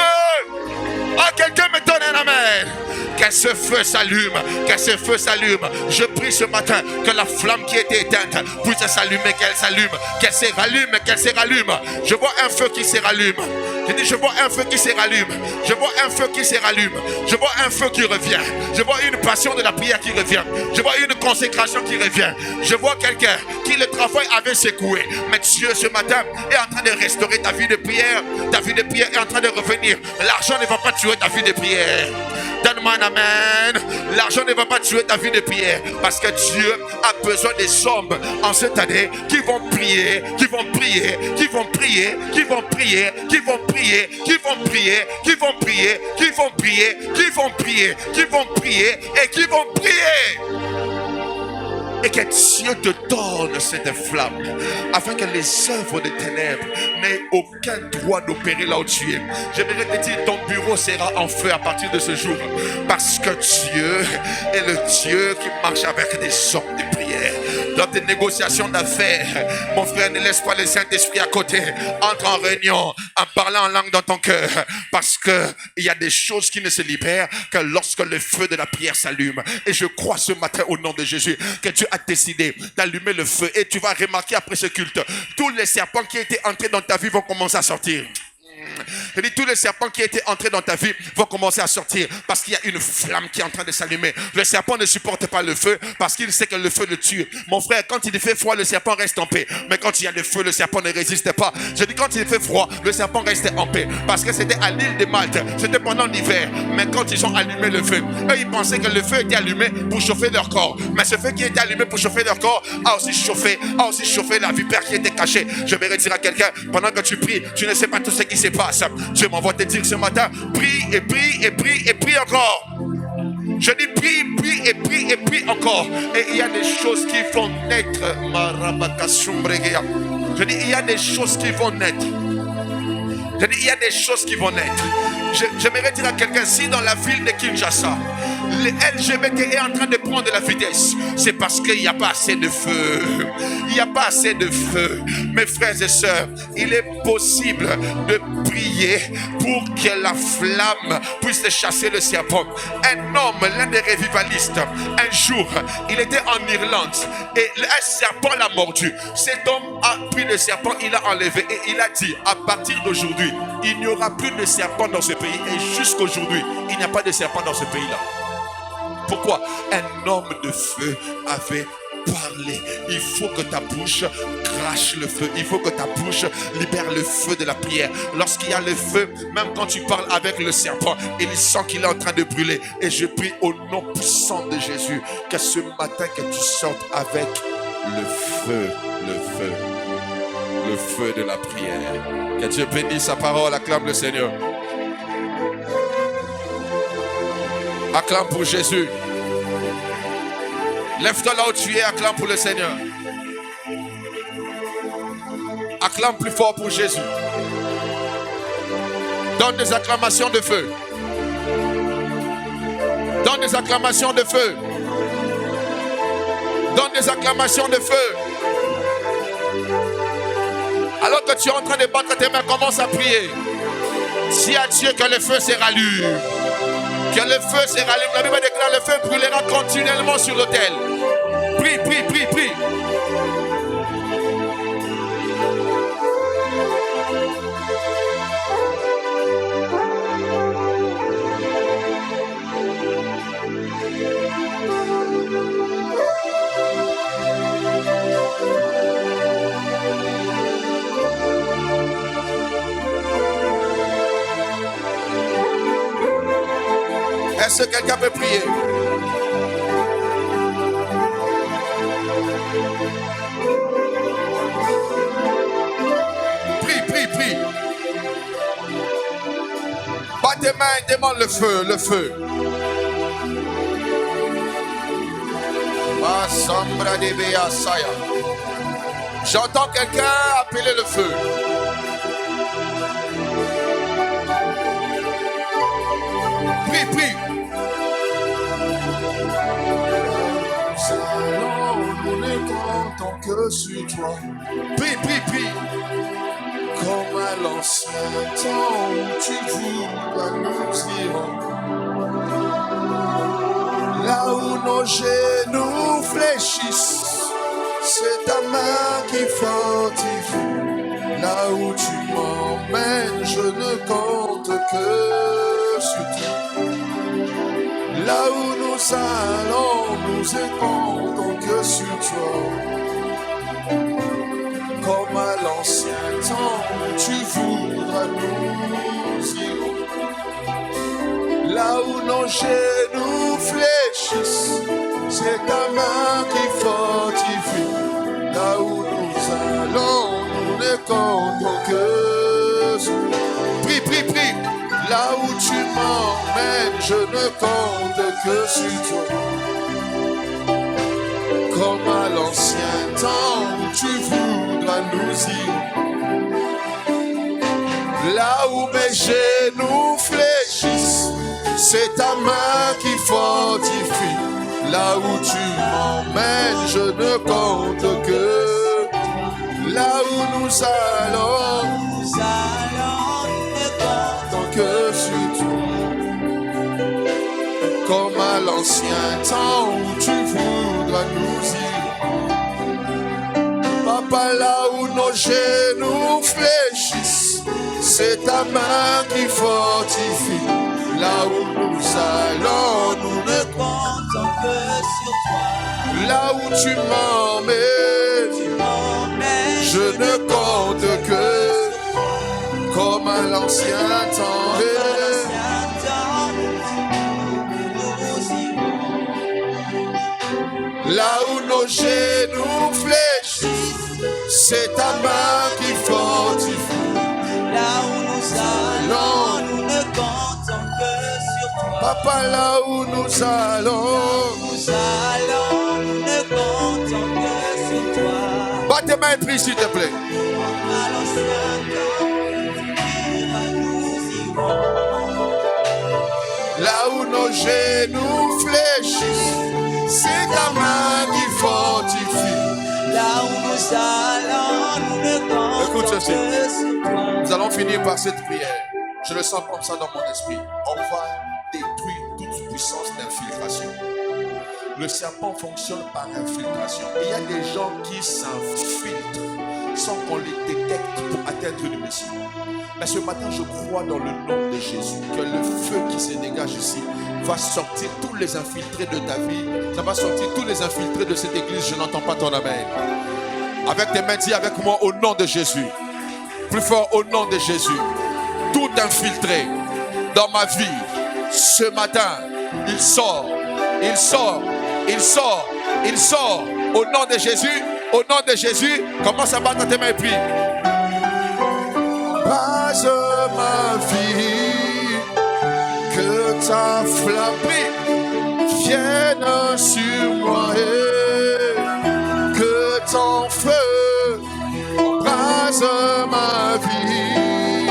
Oh, quelqu'un me donne un amen. Que ce feu s'allume, que ce feu s'allume. Je prie ce matin que la flamme qui était éteinte puisse s'allumer, qu'elle se rallume. Je vois un feu qui se rallume. Je dis, je vois un feu qui se rallume. Je vois un feu qui se rallume. Je vois un feu qui revient. Je vois une passion de la prière qui revient. Je vois une consécration qui revient. Je vois quelqu'un qui le travail avait secoué. Mais Dieu ce matin est en train de restaurer ta vie de prière. Ta vie de prière est en train de revenir. L'argent ne va pas tuer ta vie de prière. Donne-moi un amen. L'argent ne va pas tuer ta vie de prière. Parce que Dieu a besoin des hommes en cette année qui vont prier, qui vont prier, qui vont prier, qui vont prier, qui vont prier, qui vont prier, qui vont prier, qui vont prier, qui vont prier, qui vont prier et qui vont prier. et que Dieu te donne cette flamme afin que les œuvres des ténèbres n'aient aucun droit d'opérer là où tu es. J'aimerais te dire, ton bureau sera en feu à partir de ce jour parce que Dieu est le Dieu qui marche avec des hommes de prière. Dans tes négociations d'affaires, mon frère, ne laisse pas le Saint-Esprit à côté. Entre en réunion en parlant en langue dans ton cœur parce qu'il y a des choses qui ne se libèrent que lorsque le feu de la prière s'allume. Et je crois ce matin au nom de Jésus que Dieu a décidé d'allumer le feu. Et tu vas remarquer après ce culte, tous les serpents qui étaient entrés dans ta vie vont commencer à sortir. Je dis, tous les serpents qui étaient entrés dans ta vie vont commencer à sortir parce qu'il y a une flamme qui est en train de s'allumer. Le serpent ne supporte pas le feu parce qu'il sait que le feu le tue. Mon frère, quand il fait froid, le serpent reste en paix. Mais quand il y a le feu, le serpent ne résiste pas. Je dis, quand il fait froid, le serpent reste en paix parce que c'était à l'île de Malte. C'était pendant l'hiver. Mais quand ils ont allumé le feu, eux, ils pensaient que le feu était allumé pour chauffer leur corps. Mais ce feu qui était allumé pour chauffer leur corps a aussi chauffé la vipère qui était cachée. Je vais redire à quelqu'un, pendant que tu pries, tu ne sais pas tout ce qui se passe. Dieu m'envoie te dire ce matin, prie et prie et prie et prie encore. Je dis prie, prie et prie et prie encore. Et il y a des choses qui vont naître. Je dis il y a des choses qui vont naître. Je dis il y a des choses qui vont naître. J'aimerais dire à quelqu'un, si dans la ville de Kinshasa, le LGBT est en train de prendre de la vitesse, c'est parce qu'il n'y a pas assez de feu. Il n'y a pas assez de feu. Mes frères et sœurs, il est possible de prier pour que la flamme puisse chasser le serpent. Un homme, l'un des revivalistes, un jour, il était en Irlande et un serpent l'a mordu. Cet homme a pris le serpent, il l'a enlevé et il a dit, à partir d'aujourd'hui, il n'y aura plus de serpent dans ce pays. Et jusqu'aujourd'hui, il n'y a pas de serpent dans ce pays-là. Pourquoi? Un homme de feu avait parlé. Il faut que ta bouche crache le feu. Il faut que ta bouche libère le feu de la prière. Lorsqu'il y a le feu, même quand tu parles avec le serpent, il sent qu'il est en train de brûler. Et je prie au nom puissant de Jésus que ce matin que tu sortes avec le feu, le feu de la prière. Que Dieu bénisse sa parole. Acclame le Seigneur. Acclame pour Jésus. Lève-toi là où tu es, acclame pour le Seigneur. Acclame plus fort pour Jésus. Donne des acclamations de feu. Donne des acclamations de feu. Donne des acclamations de feu. Alors que tu es en train de battre tes mains, commence à prier. Dis à Dieu que le feu se rallume. Que le feu se rallume. La Bible déclare le feu brûlera continuellement sur l'autel. Prie, prie, prie, prie. Est-ce que quelqu'un peut prier? Prie, prie, prie. Bat tes mains et demande le feu, le feu. J'entends quelqu'un appeler le feu. Prie, prie. Nous ne comptons que sur toi. Prie, prie, prie. Comme à l'ancien temps où tu voudras nous irons. Là où nos genoux fléchissent, c'est ta main qui fortifie. Là où tu m'emmènes, je ne compte que sur toi. Là où nous allons, nous ne comptons que sur toi. Comme à l'ancien temps où tu voudras nous irons. Là où nos genoux fléchissent, c'est ta main qui fortifie. Là où nous allons, nous ne comptons que sur toi. Prie, prie, prie. Là où tu m'emmènes, je ne compte que sur toi. Comme l'ancien temps où tu voudras nous y. Là où mes genoux fléchissent, c'est ta main qui fortifie. Là où tu m'emmènes, je ne compte que. Là où nous allons, ne comptons que sur toi. Comme à l'ancien temps où tu voudras nous y. Papa, là où nos genoux fléchissent, c'est ta main qui fortifie. Là où nous allons, nous ne comptons que sur toi. Là où tu m'emmènes, je ne compte que comme à l'ancien temps. Là où nos genoux fléchissent, c'est ta main qui fortifie. Là où nous allons, nous ne comptons que sur toi. Papa, là où nous allons, nous ne comptons que sur toi. Batte tes mains et prie, s'il te plaît. Là où nos genoux fléchissent, c'est ta main qui fortifie. Là où nous allons, nous ne comptons. Écoute ceci. Nous allons finir par cette prière. Je le sens comme ça dans mon esprit. On va détruire toute puissance d'infiltration. Le serpent fonctionne par infiltration. Et il y a des gens qui s'infiltrent sans qu'on les détecte pour atteindre le Messie. Mais ce matin, je crois dans le nom de Jésus que le feu qui se dégage ici va sortir tous les infiltrés de ta vie. Ça va sortir tous les infiltrés de cette église. Je n'entends pas ton amen. Avec tes mains, dis avec moi au nom de Jésus. Plus fort au nom de Jésus. Tout infiltré dans ma vie, ce matin, il sort, il sort, il sort, il sort. Au nom de Jésus, au nom de Jésus, commence à battre tes mains et prie. Passe ma vie, que ta flamme vienne sur moi et que ton feu passe ma vie,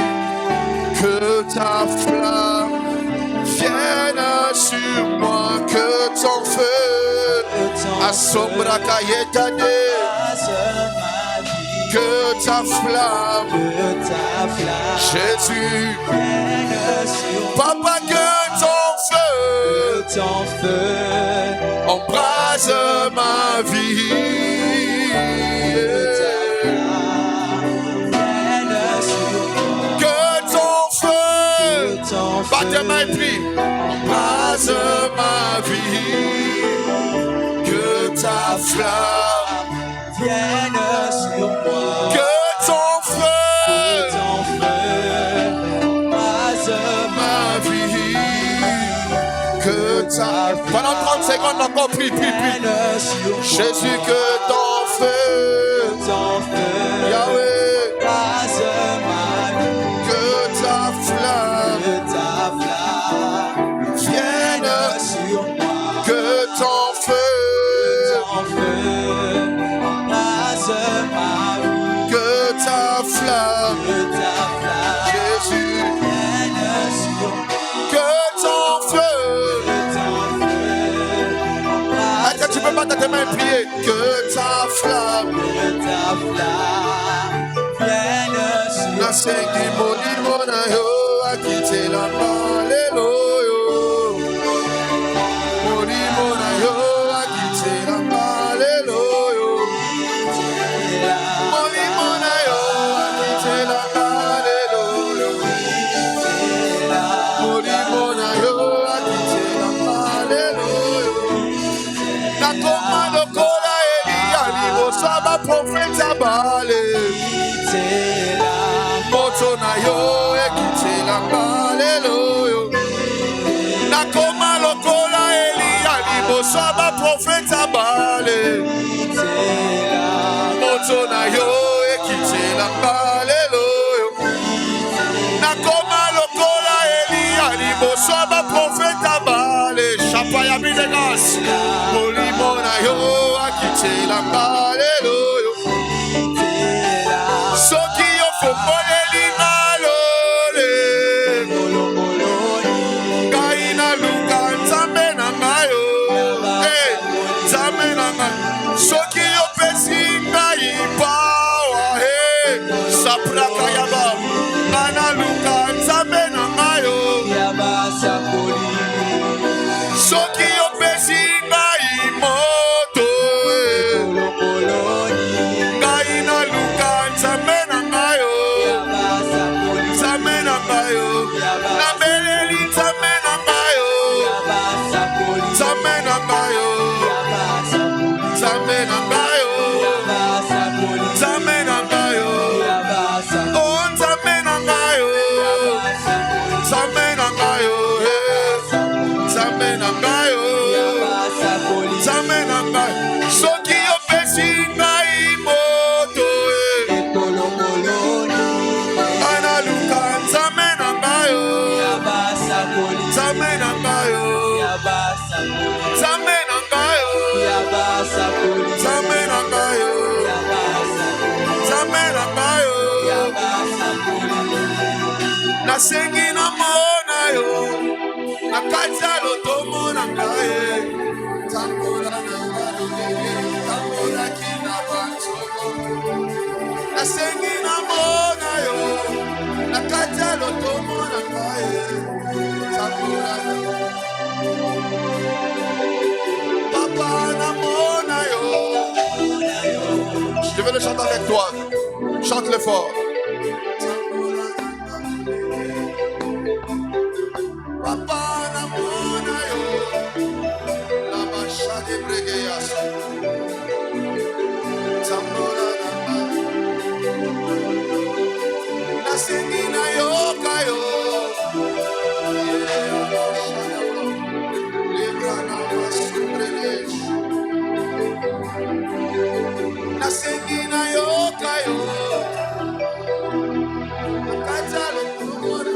que ta flamme vienne sur moi, que ton feu assombra Kayetane. Que ta flamme, Jésus, Papa, que ton feu embrase ma vie. Que ton feu, batte ma prie, embrase ma vie. Que ta flamme vienne sur moi. Que ton feu passe ma vie. Que ta... Pendant 30 secondes encore, prie, prie, prie. Jésus, que ton feu, Yahweh, passe ma vie. Que ta flamme vienne sur moi. Que ton feu que ta flamme, Jésus, que ton feu. Attends, tu peux pas tes mains prier. Que ta flamme, Nasengi moni mona yo, akite la malelo yo. Moni mona yo, akite la malelo yo. Moni mona yo, akite la malelo yo. Moni mona yo, akite la malelo yo. Nakoma lokola Elia libo saba profeta bale. Moto na yo, ekite la malelo yo. Nakoma lokola Elia libo saba profeta bale. Moto na yo, ekite la malelo yo. Nakoma lokola Elia libo saba profeta bale. Chapaya bidegas. Molimo na yo, ekite la malelo. nasengi namona yo na kati ya lotomo na ngai tambola na ngai tambolaki na banzoko nasengi namona yo na kati ya lotomo na ngai tambola na papa namona yo. Je vais le chanter avec toi. Chante-le fort. Papa namona yo la basha de bregeyas tambola na sengi na yo kayo lebrana masubregesh na sengi na yo kayo akatalo kumora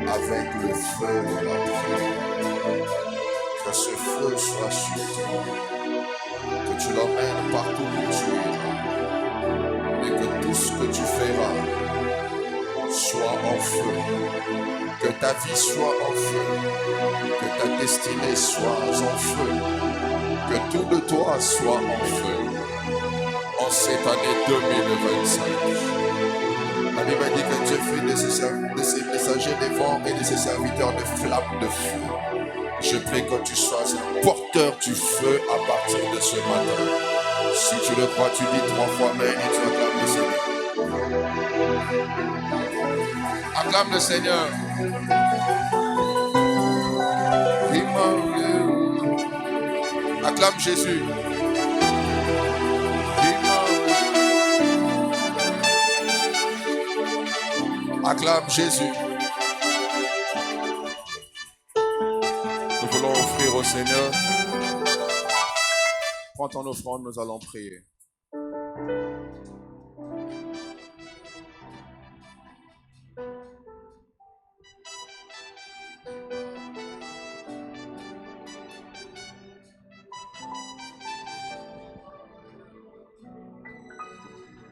avec le feu de la prière. Que ce feu soit sur toi. Que tu l'emmènes partout où tu iras. Et que tout ce que tu feras soit en feu. Que ta vie soit en feu. Que ta destinée soit en feu. Que tout de toi soit en feu. En cette année 2025. La Bible dit que Dieu fait de ses messagers des vents et de ses serviteurs de flammes de feu. Je prie que tu sois un porteur du feu à partir de ce matin. Si tu le crois, tu dis 3 fois Amen et tu acclames le Seigneur. Acclame le Seigneur. Acclame Jésus. Acclame Jésus. Nous voulons offrir au Seigneur. Prends ton offrande, nous allons prier.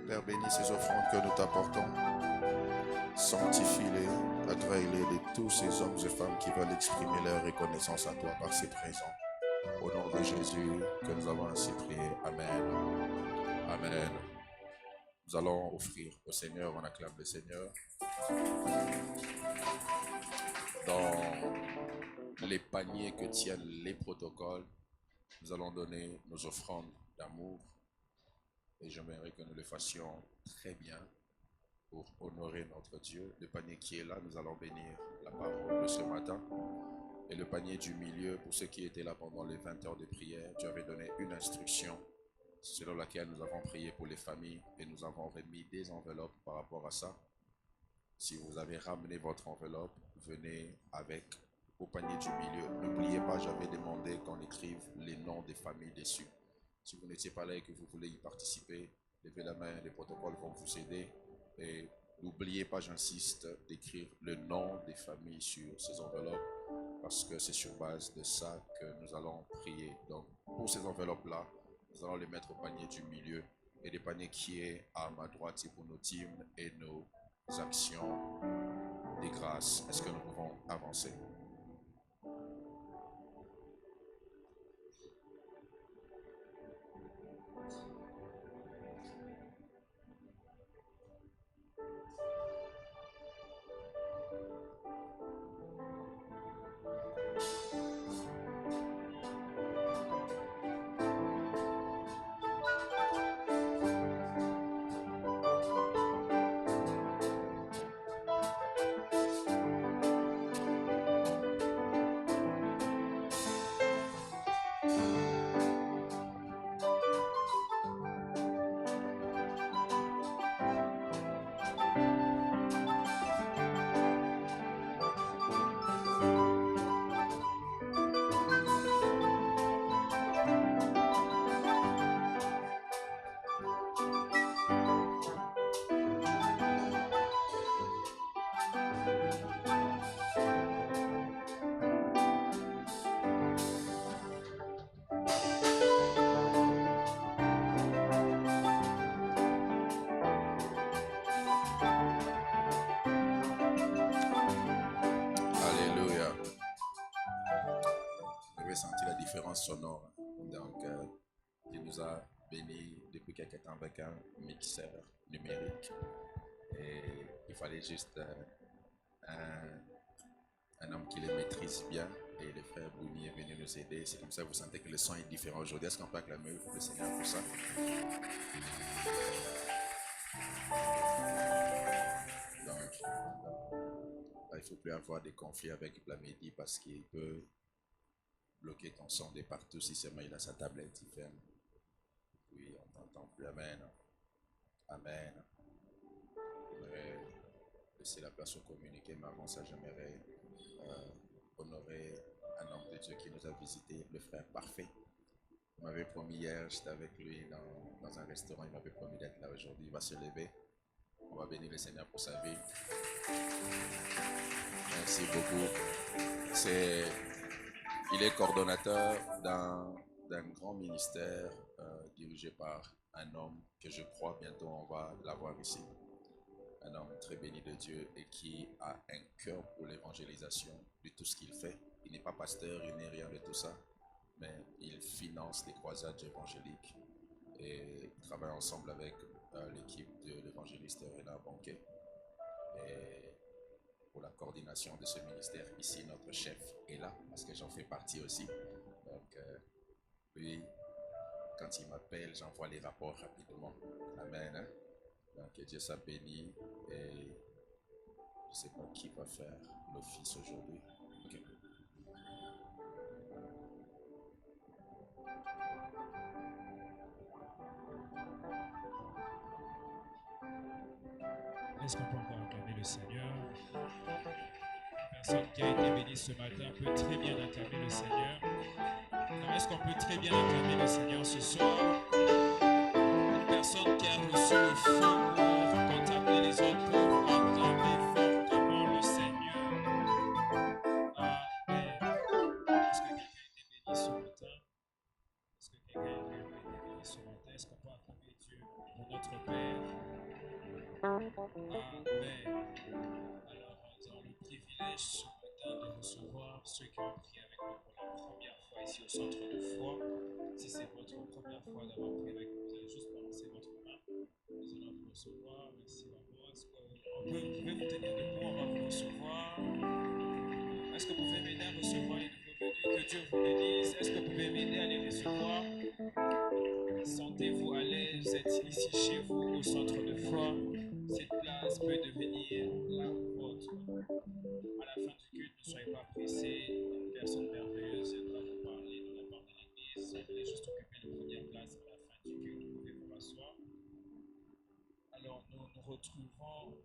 Père, bénis ces offrandes que nous t'apportons. Sanctifie-les, agrée-les de tous ces hommes et femmes qui veulent exprimer leur reconnaissance à toi par ces présents. Au nom de Jésus, que nous avons ainsi prié. Amen. Amen. Nous allons offrir au Seigneur, on acclame le Seigneur. Dans les paniers que tiennent les protocoles, nous allons donner nos offrandes d'amour. Et j'aimerais que nous le fassions très bien pour honorer notre Dieu. Le panier qui est là, nous allons bénir la parole de ce matin. Et le panier du milieu, pour ceux qui étaient là pendant les 20 heures de prière, Dieu avait donné une instruction selon laquelle nous avons prié pour les familles et nous avons remis des enveloppes par rapport à ça. Si vous avez ramené votre enveloppe, venez avec au panier du milieu. N'oubliez pas, j'avais demandé qu'on écrive les noms des familles dessus. Si vous n'étiez pas là et que vous voulez y participer, levez la main, les protocoles vont vous aider. Et n'oubliez pas, j'insiste, d'écrire le nom des familles sur ces enveloppes parce que c'est sur base de ça que nous allons prier. Donc, pour ces enveloppes-là, nous allons les mettre au panier du milieu. Et le panier qui est à ma droite, c'est pour nos teams et nos actions de grâce. Est-ce que nous pouvons avancer? Alléluia. Vous avez senti la différence sonore. Donc, il nous a bénis depuis quelques temps avec un mixeur numérique. Et il fallait juste un homme qui le maîtrise bien. Et le frère Bouni est venu nous aider. C'est comme ça que vous sentez que le son est différent aujourd'hui. Est-ce qu'on peut acclamer le Seigneur pour ça? Donc, il ne faut plus avoir de conflits avec Blamedi parce qu'il peut bloquer ton son de partout si seulement il a sa tablette. Il ferme. Oui, on t'entend plus. Amen. Amen. J'aimerais laisser la place au communiqué, mais avant ça, j'aimerais honorer un homme de Dieu qui nous a visité, le frère Parfait. Il m'avait promis hier, j'étais avec lui dans un restaurant, il m'avait promis d'être là aujourd'hui. Il va se lever. On va bénir le Seigneur pour sa vie. Merci beaucoup. Il est coordonnateur d'un grand ministère dirigé par un homme que je crois bientôt on va l'avoir ici. Un homme très béni de Dieu et qui a un cœur pour l'évangélisation de tout ce qu'il fait. Il n'est pas pasteur, il n'est rien de tout ça, mais il finance des croisades évangéliques et il travaille ensemble avec l'équipe de l'évangéliste Renard Banquet. Et pour la coordination de ce ministère, ici notre chef est là, parce que j'en fais partie aussi. Donc, lui, quand il m'appelle, j'envoie les rapports rapidement. Amen. Hein? Donc, que Dieu soit béni. Et je ne sais pas qui va faire l'office aujourd'hui. Okay. Est-ce qu'on peut encore acclamer le Seigneur? Une personne qui a été bénie ce matin peut très bien acclamer le Seigneur. Est-ce qu'on peut très bien acclamer le Seigneur ce soir? Une personne qui a reçu le feu pour contempler les autres pour acclamer fortement le Seigneur. Amen. Est-ce que quelqu'un a été béni ce matin? Est-ce que quelqu'un a été béni ce matin? Est-ce qu'on peut acclamer Dieu pour notre Père? Amen. Alors, nous avons le privilège ce matin de recevoir ceux qui ont prié avec nous pour la première fois ici au centre de foi. Si c'est votre première fois d'avoir prié avec nous, vous allez juste balancer votre main. Nous allons vous recevoir. Merci maman. Est-ce que vous pouvez vous tenir debout? On va vous recevoir. Est-ce que vous pouvez m'aider à recevoir les nouveaux venus? Que Dieu vous bénisse. Est-ce que vous pouvez m'aider à les recevoir? Sentez-vous à l'aise, vous êtes ici chez vous au centre de foi. Cette place peut devenir la vôtre. À la fin du culte, ne soyez pas pressés. Une personne merveilleuse viendra vous parler dans la part de l'église. Vous allez juste occuper la première place à la fin du culte. Vous pouvez vous rasseoir. Alors, nous retrouvons.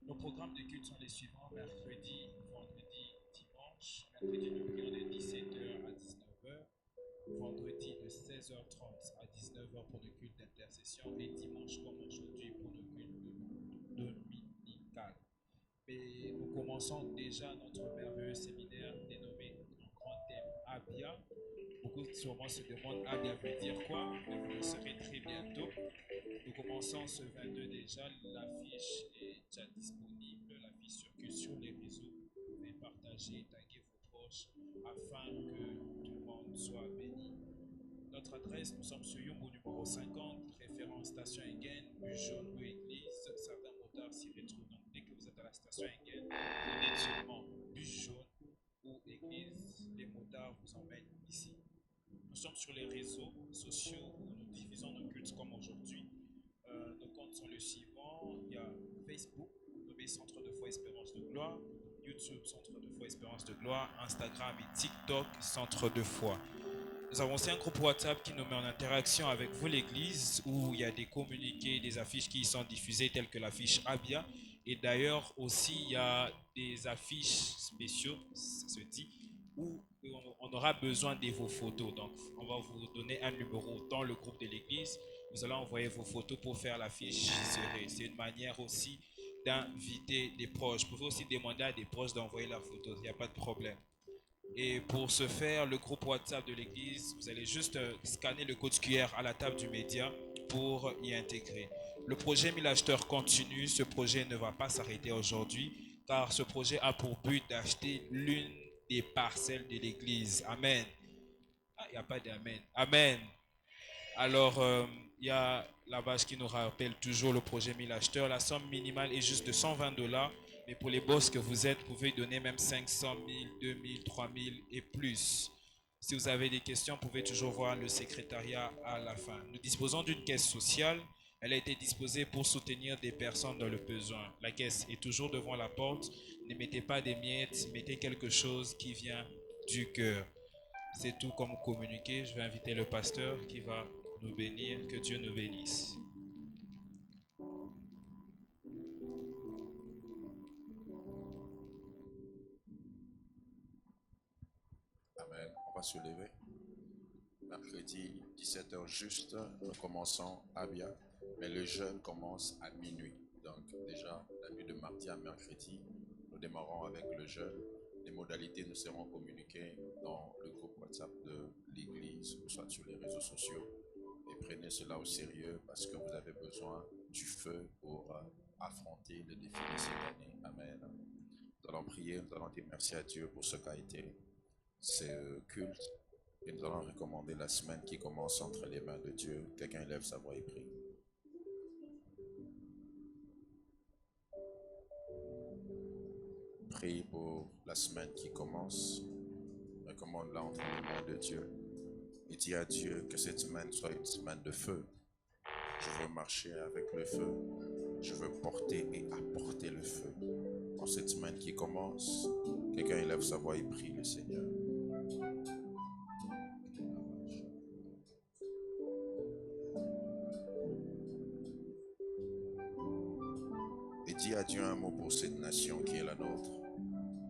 Nos programmes de culte sont les suivants: mercredi, vendredi, dimanche. Mercredi, nous prions de 17h à 19h. Vendredi de 16h30 à 19h pour le culte d'intercession et dimanche comme aujourd'hui pour le culte dominical. Et nous commençons déjà notre merveilleux séminaire dénommé en grand thème Abia. Beaucoup sûrement se demandent Abia veut dire quoi, mais vous le saurez très bientôt. Nous commençons ce 22 déjà. déjà, l'affiche est déjà disponible. L'affiche circule sur les réseaux. Vous pouvez partager, taguer vos proches afin que tout le monde soit béni. Notre adresse, nous sommes sur Yumbo numéro 50, référence station Engen, bus jaune ou église. Certains motards s'y retrouvent. Donc, dès que vous êtes à la station Engen, vous dites seulement bus jaune ou église. Les motards vous emmènent ici. Nous sommes sur les réseaux sociaux où nous diffusons nos cultes comme aujourd'hui. Nos comptes sont les suivants. Il y a Facebook, nommé Centre de foi Espérance de Gloire. YouTube, Centre de foi Espérance de Gloire. Instagram et TikTok, Centre de foi. Nous avons aussi un groupe WhatsApp qui nous met en interaction avec vous, l'église, où il y a des communiqués, des affiches qui y sont diffusées, telles que l'affiche Abia. Et d'ailleurs, aussi, il y a des affiches spéciaux, ça se dit, où on aura besoin de vos photos. Donc, on va vous donner un numéro dans le groupe de l'église. Vous allez envoyer vos photos pour faire l'affiche. C'est une manière aussi d'inviter des proches. Vous pouvez aussi demander à des proches d'envoyer leurs photos. Il n'y a pas de problème. Et pour ce faire, le groupe WhatsApp de l'église, vous allez juste scanner le code QR à la table du média pour y intégrer. Le projet 1000 acheteurs continue. Ce projet ne va pas s'arrêter aujourd'hui car ce projet a pour but d'acheter l'une des parcelles de l'église. Amen. Ah, il n'y a pas d'amen. Amen. Alors, il y a la base qui nous rappelle toujours le projet 1000 acheteurs. La somme minimale est juste de $120. Mais pour les boss que vous êtes, vous pouvez donner même 500 000, 2000, 3000 et plus. Si vous avez des questions, vous pouvez toujours voir le secrétariat à la fin. Nous disposons d'une caisse sociale. Elle a été disposée pour soutenir des personnes dans le besoin. La caisse est toujours devant la porte. Ne mettez pas des miettes, mettez quelque chose qui vient du cœur. C'est tout comme communiqué. Je vais inviter le pasteur qui va nous bénir. Que Dieu nous bénisse. Amen. On va se lever. Mercredi, 17h juste, nous commençons à Abia, mais le jeûne commence à minuit. Donc déjà, la nuit de mardi à mercredi, nous démarrons avec le jeûne. Les modalités nous seront communiquées dans le groupe WhatsApp de l'église, soit sur les réseaux sociaux. Et prenez cela au sérieux parce que vous avez besoin du feu pour affronter le défi de cette année. Amen. Nous allons prier, nous allons dire merci à Dieu pour ce qu'a été ce culte. Et nous allons recommander la semaine qui commence entre les mains de Dieu. Quelqu'un lève sa voix et prie. Prie pour la semaine qui commence. Recommande-la entre les mains de Dieu. Et dis à Dieu que cette semaine soit une semaine de feu. Je veux marcher avec le feu. Je veux porter et apporter le feu. En cette semaine qui commence, quelqu'un élève sa voix et prie le Seigneur. Et dis à Dieu un mot pour cette nation qui est la nôtre,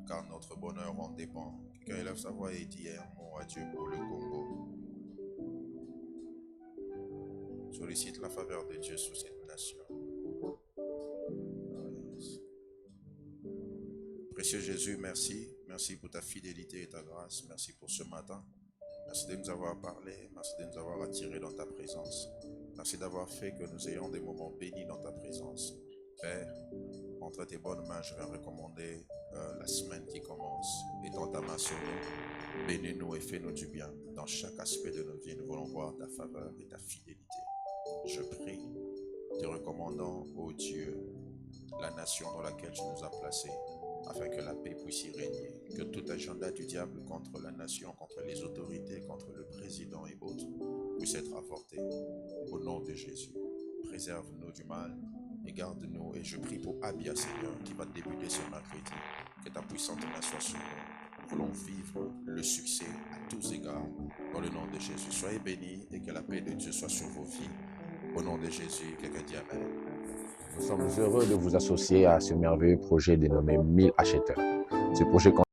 car notre bonheur en dépend. Quelqu'un élève sa voix et dit un mot à Dieu pour le Congo. Sollicite la faveur de Dieu sur cette nation. Précieux Jésus, merci. Merci pour ta fidélité et ta grâce. Merci pour ce matin. Merci de nous avoir parlé. Merci de nous avoir attirés dans ta présence. Merci d'avoir fait que nous ayons des moments bénis dans ta présence. Père, entre tes bonnes mains, je vais recommander la semaine qui commence. Étends ta main sur nous. Bénis-nous et fais-nous du bien. Dans chaque aspect de nos vies, nous voulons voir ta faveur et ta fidélité. Je prie, te recommandant, ô Dieu, la nation dans laquelle tu nous as placés, afin que la paix puisse y régner, que tout agenda du diable contre la nation, contre les autorités, contre le président et autres, puisse être avorté. Au nom de Jésus, préserve-nous du mal et garde-nous. Et je prie pour Abia, Seigneur, qui va débuter ce mercredi, que ta puissante main soit sur nous. Nous voulons vivre le succès à tous égards, dans le nom de Jésus. Soyez bénis et que la paix de Dieu soit sur vos vies. Au nom de Jésus, quelqu'un dit Amen. Nous sommes heureux de vous associer à ce merveilleux projet dénommé 1000 acheteurs. Ce projet